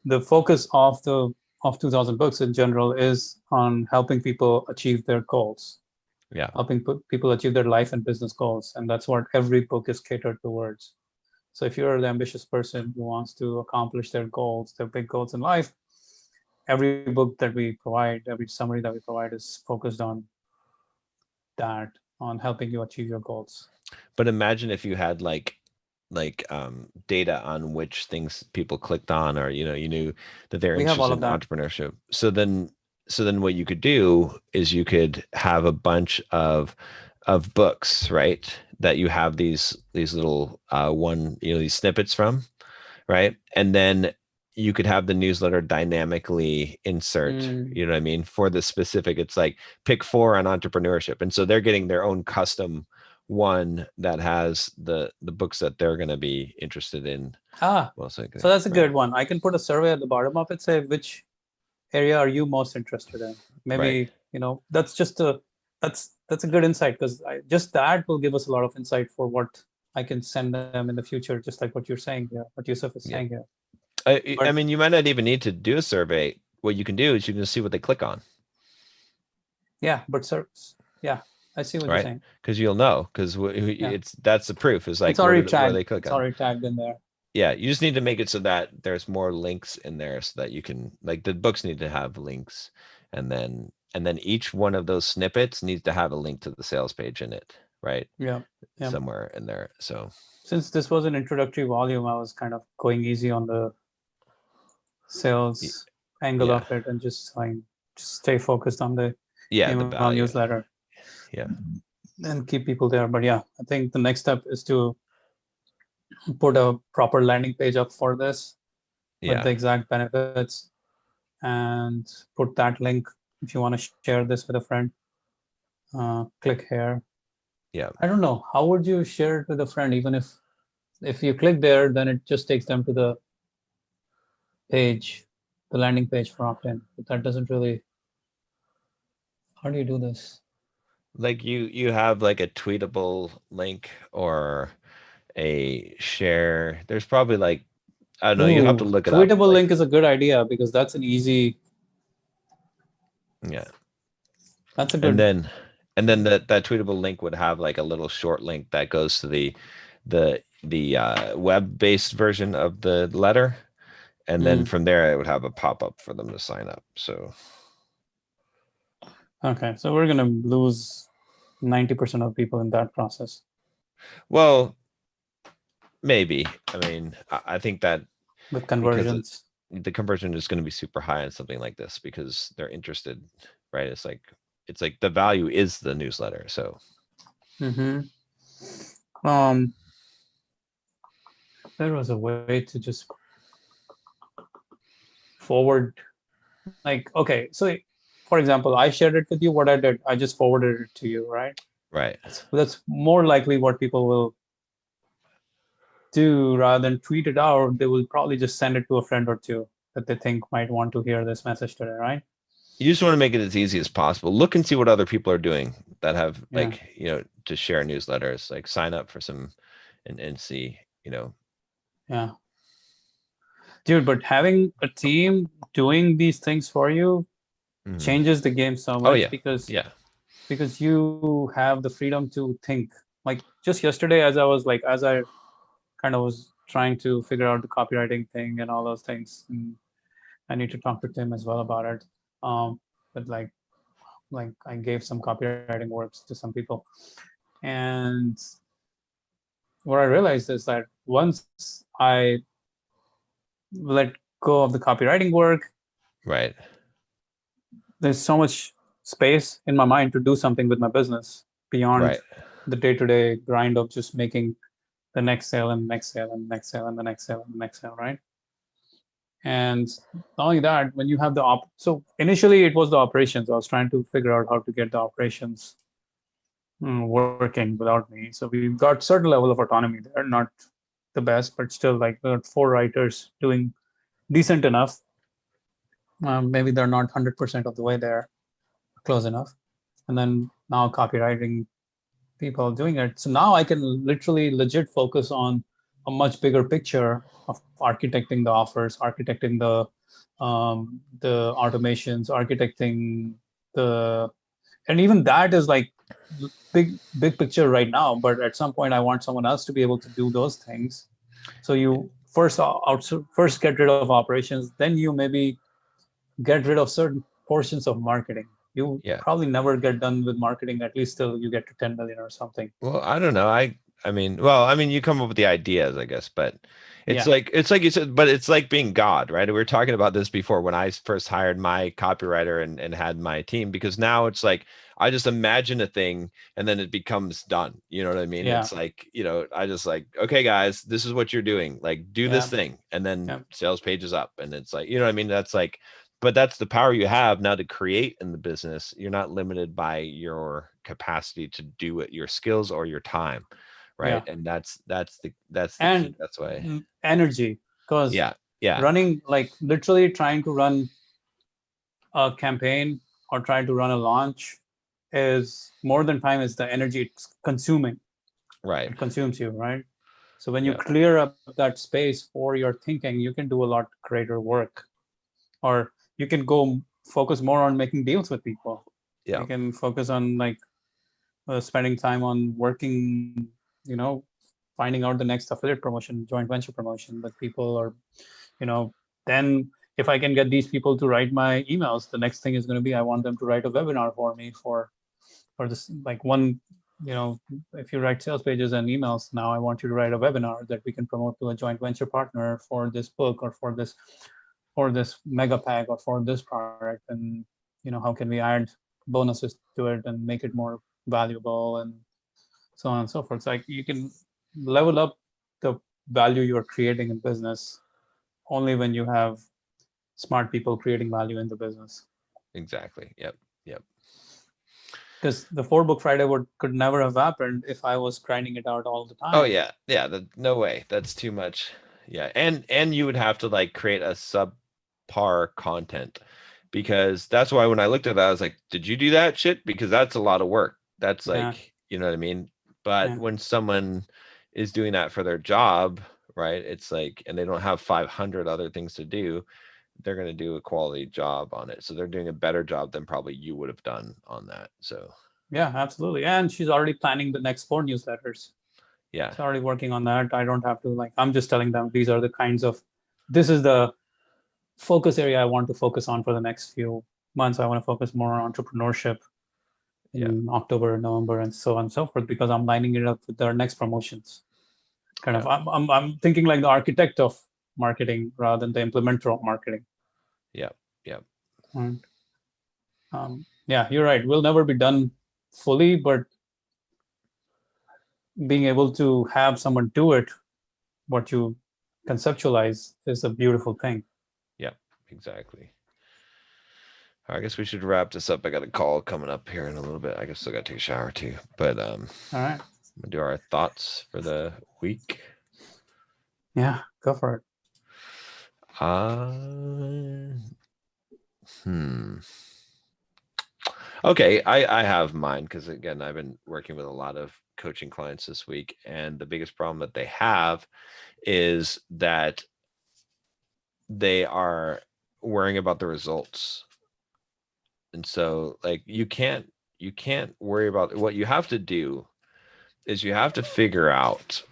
Speaker 2: the focus of 2000 books in general is on helping people achieve their goals.
Speaker 1: Yeah.
Speaker 2: Helping people achieve their life and business goals. And that's what every book is catered towards. So if you're the ambitious person who wants to accomplish their goals, their big goals in life, every book that we provide, every summary that we provide is focused on that, on helping you achieve your goals.
Speaker 1: But imagine if you had like data on which things people clicked on, or you knew that they're interested in entrepreneurship. So then what you could do is you could have a bunch of books, right, that you have these little these snippets from, right? And then you could have the newsletter dynamically insert, you know what I mean, for the specific. It's like pick 4 on entrepreneurship, and so they're getting their own custom one that has the books that they're going to be interested in.
Speaker 2: So that's a good one. I can put a survey at the bottom of it, say which area are you most interested in. Maybe that's just that's a good insight, because just that will give us a lot of insight for what I can send them in the future, just like what you're saying here, what Yusuf is saying here.
Speaker 1: I mean, you might not even need to do a survey. What you can do is you can see what they click on.
Speaker 2: Yeah, but I see what you're saying.
Speaker 1: Because you'll know, because that's the proof. Is like
Speaker 2: it's already tagged.
Speaker 1: They click
Speaker 2: it's already tagged in there.
Speaker 1: Yeah, you just need to make it so that there's more links in there, so that you can, like, the books need to have links, and then each one of those snippets needs to have a link to the sales page in it, right?
Speaker 2: Yeah.
Speaker 1: Somewhere in there. So
Speaker 2: since this was an introductory volume, I was kind of going easy on the sales angle of it, and just stay focused on the email newsletter.
Speaker 1: Yeah.
Speaker 2: And keep people there. But I think the next step is to put a proper landing page up for this with the exact benefits, and put that link. If you want to share this with a friend, click here. I don't know, how would you share it with a friend? Even if you click there, then it just takes them to the page, the landing page for opt-in. But that doesn't really, how do you do this?
Speaker 1: Like you have like a tweetable link or a share. There's probably like, I don't know, you have to look it up.
Speaker 2: Tweetable link is a good idea, because that's an easy.
Speaker 1: Yeah.
Speaker 2: That's a good.
Speaker 1: And then And then that tweetable link would have like a little short link that goes to the web-based version of the letter. And then
Speaker 2: Mm.
Speaker 1: from there, it would have a pop-up for them to sign up. So
Speaker 2: Okay, so we're gonna lose 90% of people in that process.
Speaker 1: well, maybe. I mean, I think that
Speaker 2: With
Speaker 1: because
Speaker 2: conversions.
Speaker 1: the conversion is going to be super high on something like this because they're interested, right? It's like the value is the newsletter. So
Speaker 2: Mm-hmm. Um, there was a way to just forward, like, okay, so for example, I shared it with you. What I did, I just forwarded it to you, right?
Speaker 1: right.
Speaker 2: So that's more likely what people will do rather than tweet it out. They will probably just send it to a friend or two that they think might want to hear this message today, right?
Speaker 1: You just want to make it as easy as possible. Look and see what other people are doing that have
Speaker 2: Yeah,
Speaker 1: to share newsletters, like sign up for some and see,
Speaker 2: yeah. Dude, but having a team doing these things for you
Speaker 1: Mhm.
Speaker 2: changes the game so
Speaker 1: Oh
Speaker 2: much
Speaker 1: yeah.
Speaker 2: because
Speaker 1: Yeah.
Speaker 2: you have the freedom to think. Like just yesterday, as I kind of was trying to figure out the copywriting thing and all those things, and I need to talk to Tim as well about it. But like I gave some copywriting works to some people, and what I realized is that once I let go of the copywriting work,
Speaker 1: Right.
Speaker 2: there's so much space in my mind to do something with my business beyond
Speaker 1: Right.
Speaker 2: the day-to-day grind of just making the next sale and next sale and next sale and the next sale and the next sale, right? And not only that, when you have so initially it was the operations. I was trying to figure out how to get the operations working without me. So we've got certain level of autonomy there, not the best, but still like we got 4 writers doing decent enough. Maybe they're not 100% of the way there, close enough. And then now copywriting people doing it. So now I can literally legit focus on a much bigger picture of architecting the offers, architecting the automations, architecting the and even that is like big picture right now. But at some point, I want someone else to be able to do those things. So you first get rid of operations, then you maybe get rid of certain portions of marketing. You
Speaker 1: Yeah.
Speaker 2: probably never get done with marketing, at least till you get to 10 million or something.
Speaker 1: Well, I don't know. I mean, you come up with the ideas, I guess, but
Speaker 2: Yeah,
Speaker 1: it's like you said, but it's like being God, right? We were talking about this before when I first hired my copywriter and had my team, because now it's like I just imagine a thing and then it becomes done. You know what I mean?
Speaker 2: yeah,
Speaker 1: It's like, I just like, okay, guys, this is what you're doing. Like, do this
Speaker 2: yeah,
Speaker 1: thing, and then
Speaker 2: yeah,
Speaker 1: sales page is up, and it's like, you know what I mean? That's like, but that's the power you have now to create in the business. You're not limited by your capacity to do it, your skills or your time, right?
Speaker 2: yeah.
Speaker 1: And that's the key.
Speaker 2: And
Speaker 1: That's why.
Speaker 2: energy, because
Speaker 1: Yeah, yeah,
Speaker 2: running, like literally trying to run a campaign or trying to run a launch is more than time is the energy it's consuming.
Speaker 1: right.
Speaker 2: It consumes you, right? So when you
Speaker 1: Yeah,
Speaker 2: clear up that space for your thinking, you can do a lot greater work, or you can go focus more on making deals with people.
Speaker 1: yeah,
Speaker 2: You can focus on like spending time on working, you know, finding out the next affiliate promotion, joint venture promotion with people, or you know, then if I can get these people to write my emails, the next thing is going to be I want them to write a webinar for me for this, like one, you know, if you write sales pages and emails, now I want you to write a webinar that we can promote to a joint venture partner for this book or for this mega pack or for this product, and you know, how can we add bonuses to it and make it more valuable and so on and so forth. So like you can level up the value you're creating in business only when you have smart people creating value in the business.
Speaker 1: exactly. Yep, yep.
Speaker 2: Because the 4 book Friday would could never have happened if I was grinding it out all the
Speaker 1: Oh
Speaker 2: time.
Speaker 1: yeah, yeah. No way. That's too much. Yeah, and you would have to like create a subpar content, because that's why when I looked at that, I was like, did you do that shit? Because that's a lot of work. That's
Speaker 2: Yeah,
Speaker 1: like, you know what I mean? But
Speaker 2: yeah,
Speaker 1: when someone is doing that for their job, right? It's like, and they don't have 500 other things to do, they're going to do a quality job on it. So they're doing a better job than probably you would have done on that. So
Speaker 2: Yeah, absolutely. And she's already planning the next 4 newsletters.
Speaker 1: Yeah.
Speaker 2: She's already working on that. I don't have to like, I'm just telling them these are the kinds of, this is the focus area I want to focus on for the next few months. I want to focus more on entrepreneurship
Speaker 1: Yeah.
Speaker 2: in October, November, and so on and so forth, because I'm lining it up with their next promotions. Kind of,
Speaker 1: Yeah.
Speaker 2: I'm thinking like the architect of marketing rather than the implementer of marketing.
Speaker 1: Yeah. Yeah.
Speaker 2: And yeah, you're right. We'll never be done fully, but being able to have someone do it, what you conceptualize, is a beautiful thing.
Speaker 1: Yeah. Exactly. I guess we should wrap this up. I got a call coming up here in a little bit. I guess I got to take a shower too. But
Speaker 2: All right.
Speaker 1: we'll do our thoughts for the week.
Speaker 2: Yeah, go for it.
Speaker 1: Hmm. Okay, I have mine because again, I've been working with a lot of coaching clients this week, and the biggest problem that they have is that they are worrying about the results. And so like you can't worry about what you have to do is you have to figure out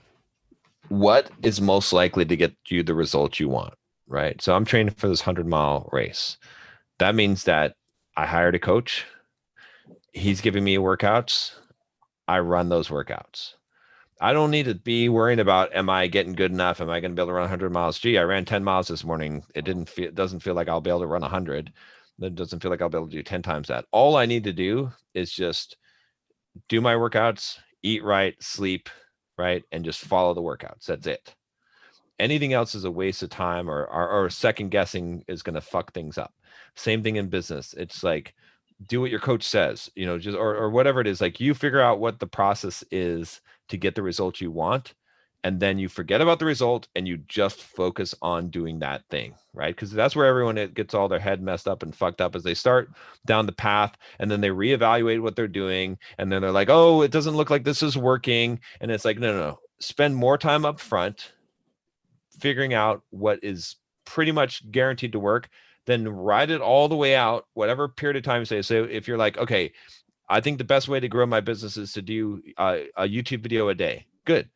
Speaker 1: what is most likely to get you the result you want, right? So I'm training for this 100-mile race. That means that I hired a coach. He's giving me workouts. I run those workouts. I don't need to be worrying about, am I getting good enough? Am I going to be able to run 100 miles? Gee, I ran 10 miles this morning. It doesn't feel like I'll be able to run 100. It doesn't feel like I'll be able to do 10 times that. All I need to do is just do my workouts, eat right, sleep right, and just follow the workouts. That's it. Anything else is a waste of time, or second guessing is going to fuck things up. Same thing in business. It's like, do what your coach says, just, or whatever it is. Like, you figure out what the process is to get the results you want. And then you forget about the result and you just focus on doing that thing, right? Because that's where everyone gets all their head messed up and fucked up, as they start down the path and then they reevaluate what they're doing. And then they're like, oh, it doesn't look like this is working. And it's like, no. Spend more time up front figuring out what is pretty much guaranteed to work, then ride it all the way out, whatever period of time you say. So if you're like, okay, I think the best way to grow my business is to do a YouTube video a day. Good.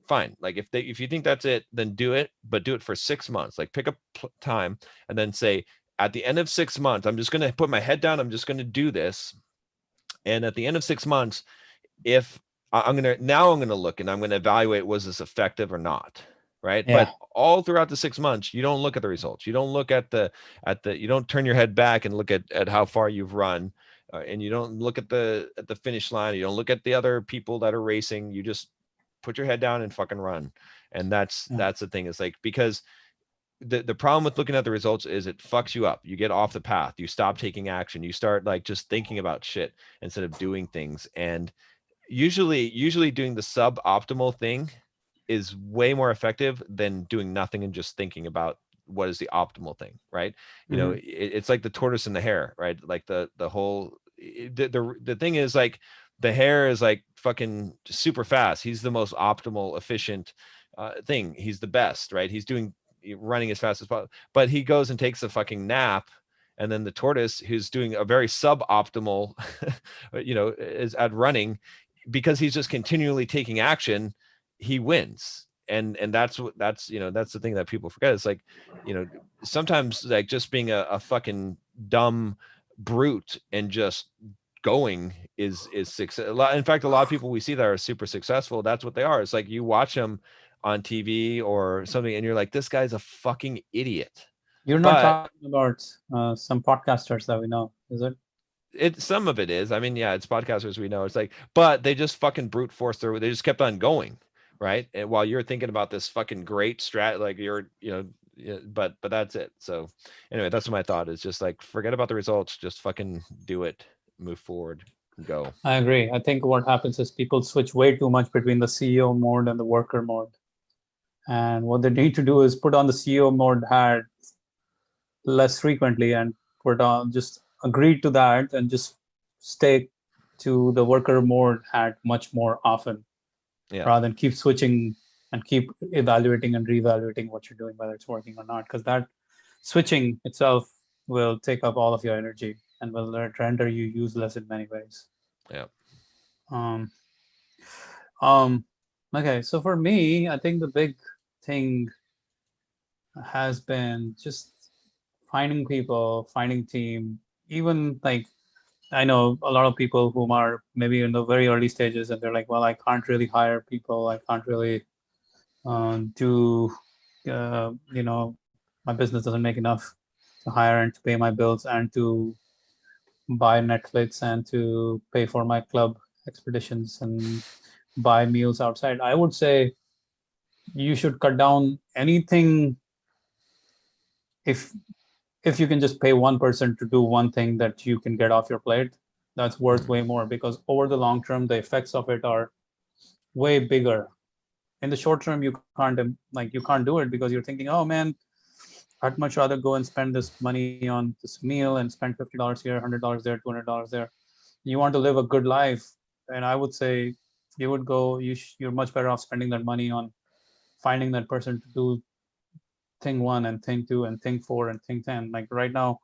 Speaker 1: Fine. Like if you think that's it, then do it, but do it for 6 months. Like pick a time and then say, at the end of 6 months, I'm just going to put my head down. I'm just going to do this. And at the end of 6 months, if I'm going to look and I'm going to evaluate, was this effective or not? Right.
Speaker 2: Yeah.
Speaker 1: But all throughout the 6 months, you don't look at the results. You don't look at you don't turn your head back and look at how far you've run. And you don't look at the finish line. You don't look at the other people that are racing. You just put your head down and fucking run. And that's the thing. Is like, because the problem with looking at the results is it fucks you up. You get off the path. You stop taking action. You start like just thinking about shit instead of doing things. And usually doing the suboptimal thing is way more effective than doing nothing and just thinking about what is the optimal thing, right? It's like the tortoise and the hare, right? Like the whole the thing is, like, the hare is like fucking super fast. He's the most optimal, efficient thing. He's the best, right? He's running as fast as possible, but he goes and takes a fucking nap. And then the tortoise, who's doing a very suboptimal, is at running, because he's just continually taking action, he wins. And that's the thing that people forget. It's like, sometimes, like, just being a fucking dumb brute and just going is success. In fact, a lot of people we see that are super successful, that's what they are. It's like, you watch them on TV or something and you're like, this guy's a fucking idiot.
Speaker 2: You're not talking about some podcasters that we know, is it?
Speaker 1: Some of it is. I mean, yeah, it's podcasters we know. It's like, but they just fucking brute force through. They just kept on going, right? And while you're thinking about this fucking great strat, like but that's it. So anyway, that's my thought, is just like, forget about the results, just fucking do it, move forward, go.
Speaker 2: I agree. I think what happens is people switch way too much between the CEO mode and the worker mode. And what they need to do is put on the CEO mode hat less frequently and just agree to that and just stay to the worker mode hat much more often, rather than keep switching and keep evaluating and reevaluating what you're doing, whether it's working or not, because that switching itself will take up all of your energy and will render you useless in many ways.
Speaker 1: Yeah.
Speaker 2: Um, um, okay, so for me, I think the big thing has been just finding people, finding team, even like I know a lot of people whom are maybe in the very early stages and they're like, well, I can't really hire people. I can't really do, my business doesn't make enough to hire and to pay my bills and to buy Netflix and to pay for my club expeditions and buy meals outside. I would say you should cut down anything if if you can just pay one person to do one thing that you can get off your plate, that's worth way more because over the long term, the effects of it are way bigger. In the short term, you can't do it because you're thinking, oh man, I'd much rather go and spend this money on this meal and spend $50 here, $100 there, $200 there. You want to live a good life, and I would say you would go. You're much better off spending that money on finding that person to do thing one and thing two and thing four and thing 10. Like right now,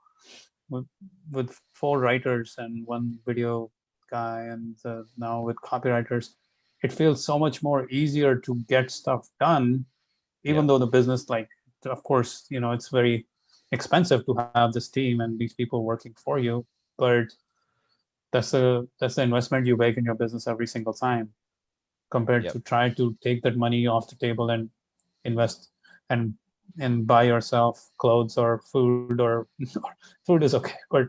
Speaker 2: with, with four writers and one video guy, and now with copywriters, it feels so much more easier to get stuff done,
Speaker 1: Yeah.
Speaker 2: even though the business, like, of course, it's very expensive to have this team and these people working for you, but that's the investment you make in your business every single time compared
Speaker 1: Yep.
Speaker 2: to try to take that money off the table and invest and buy yourself clothes or food or food is okay, but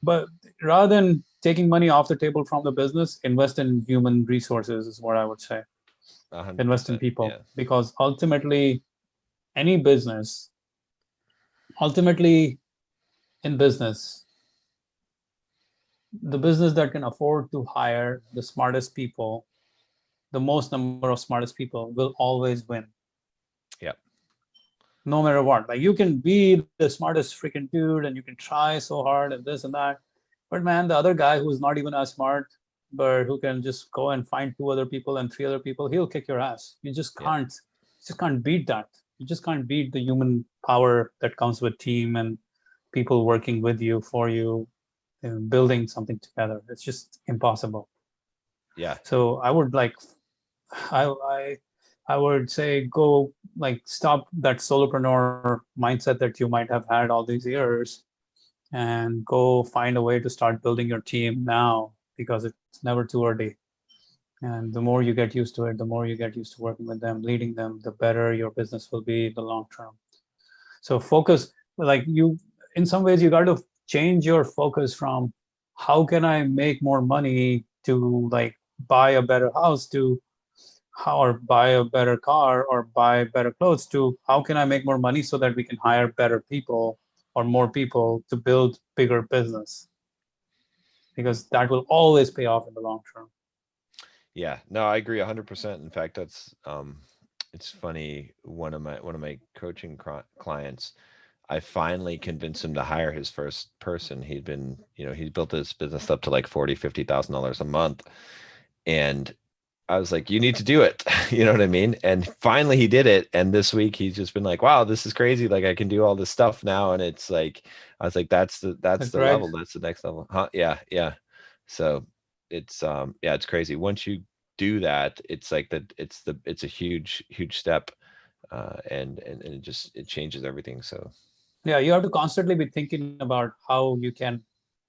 Speaker 2: but rather than taking money off the table from the business, invest in human resources is what I would say. Invest in
Speaker 1: 100%.
Speaker 2: people
Speaker 1: Yeah.
Speaker 2: because ultimately any business ultimately in business, the business that can afford to hire the smartest people, the most number of smartest people will always win,
Speaker 1: Yep.
Speaker 2: no matter what. Like you can be the smartest freaking dude and you can try so hard and this and that. But man, the other guy who's not even as smart, but who can just go and find two other people and three other people, he'll kick your ass.
Speaker 1: Yeah.
Speaker 2: You just can't beat that. You just can't beat the human power that comes with team and people working with you for you and building something together. It's just impossible.
Speaker 1: Yeah.
Speaker 2: So I would like I I would say go like stop that solopreneur mindset that you might have had all these years and go find a way to start building your team now because it's never too early. And the more you get used to it, the more you get used to working with them, leading them, the better your business will be in the long term. So focus, like you, in some ways, you got to change your focus from how can I make more money to like buy a better house to how or buy a better car or buy better clothes to how can I make more money so that we can hire better people or more people to build bigger business because that will always pay off in the long term.
Speaker 1: Yeah. No, I agree 100%. In fact, that's it's funny. One of my coaching clients, I finally convinced him to hire his first person. He's built his business up to like 40, $50,000 a month. And I was like, you need to do it. You know what I mean? And finally he did it. And this week he's just been like, wow, this is crazy. Like I can do all this stuff now. And it's like, I was like, that's
Speaker 2: Like
Speaker 1: the
Speaker 2: Greg,
Speaker 1: level. That's the next level. Huh? Yeah. Yeah. So yeah, it's crazy. Once you do that, it's like it's a huge, huge step. And it changes everything. So
Speaker 2: yeah, you have to constantly be thinking about how you can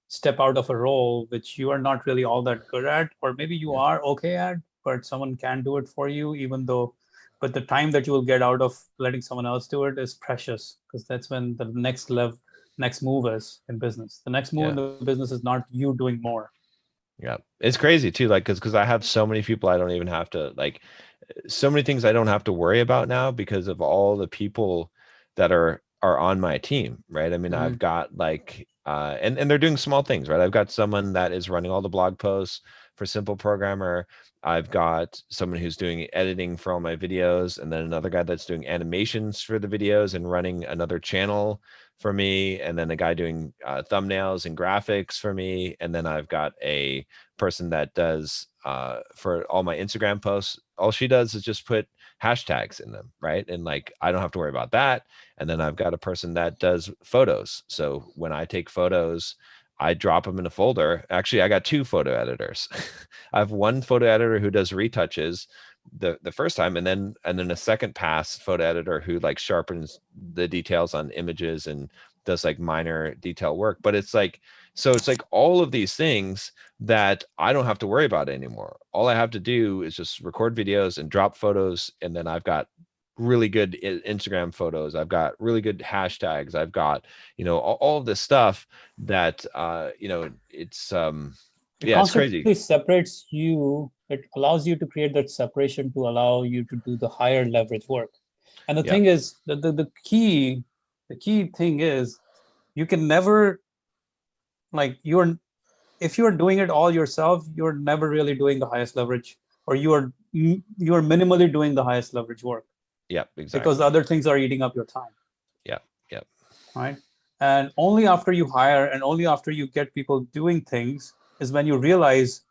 Speaker 2: step out of a role which you are not really all that good at, or maybe you
Speaker 1: yeah.
Speaker 2: are okay at, but someone can do it for you, even though, but the time that you will get out of letting someone else do it is precious because that's when the next move is in business. The next move in
Speaker 1: Yeah.
Speaker 2: the business is not you doing more.
Speaker 1: Yeah. It's crazy too. Like, cause I have so many people I don't even have to like so many things I don't have to worry about now because of all the people that are on my team, right? I mean,
Speaker 2: Mm-hmm.
Speaker 1: I've got like and they're doing small things, right? I've got someone that is running all the blog posts for Simple Programmer. I've got someone who's doing editing for all my videos, and then another guy that's doing animations for the videos and running another channel for me, and then a guy doing thumbnails and graphics for me, and then I've got a person that does for all my Instagram posts. All she does is just put hashtags in them, right? And like I don't have to worry about that. And then I've got a person that does photos. So when I take photos, I drop them in a folder. Actually, I got 2 photo editors. I have one photo editor who does retouches the first time, and then a second pass photo editor who like sharpens the details on images and does like minor detail work. But it's like, so it's like all of these things that I don't have to worry about anymore. All I have to do is just record videos and drop photos, and then I've got really good Instagram photos. I've got really good hashtags. I've got, all of this stuff that, it's,
Speaker 2: It
Speaker 1: yeah, it's crazy.
Speaker 2: constantly separates you. It allows you to create that separation to allow you to do the higher leverage work. And the
Speaker 1: Yeah.
Speaker 2: thing is, the key thing is, you can never, like, if you're doing it all yourself, you're never really doing the highest leverage, or you're minimally doing the highest leverage work,
Speaker 1: Yep.
Speaker 2: because
Speaker 1: Exactly.
Speaker 2: other things are eating up your time,
Speaker 1: Yep. Yep.
Speaker 2: right? And only after you hire and only after you get people doing things is when you realize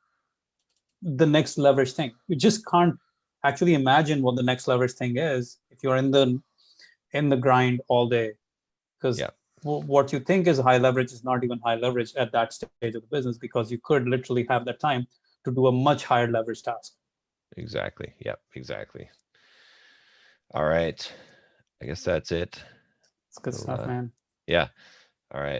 Speaker 2: the next leverage thing. You just can't actually imagine what the next leverage thing is if you're in the grind all day, because
Speaker 1: Yep.
Speaker 2: what you think is high leverage is not even high leverage at that stage of the business, because you could literally have that time to do a much higher leverage task.
Speaker 1: Exactly. Yep. Exactly. All right. I guess that's it.
Speaker 2: It's good
Speaker 1: We'll,
Speaker 2: stuff, man.
Speaker 1: yeah. All right.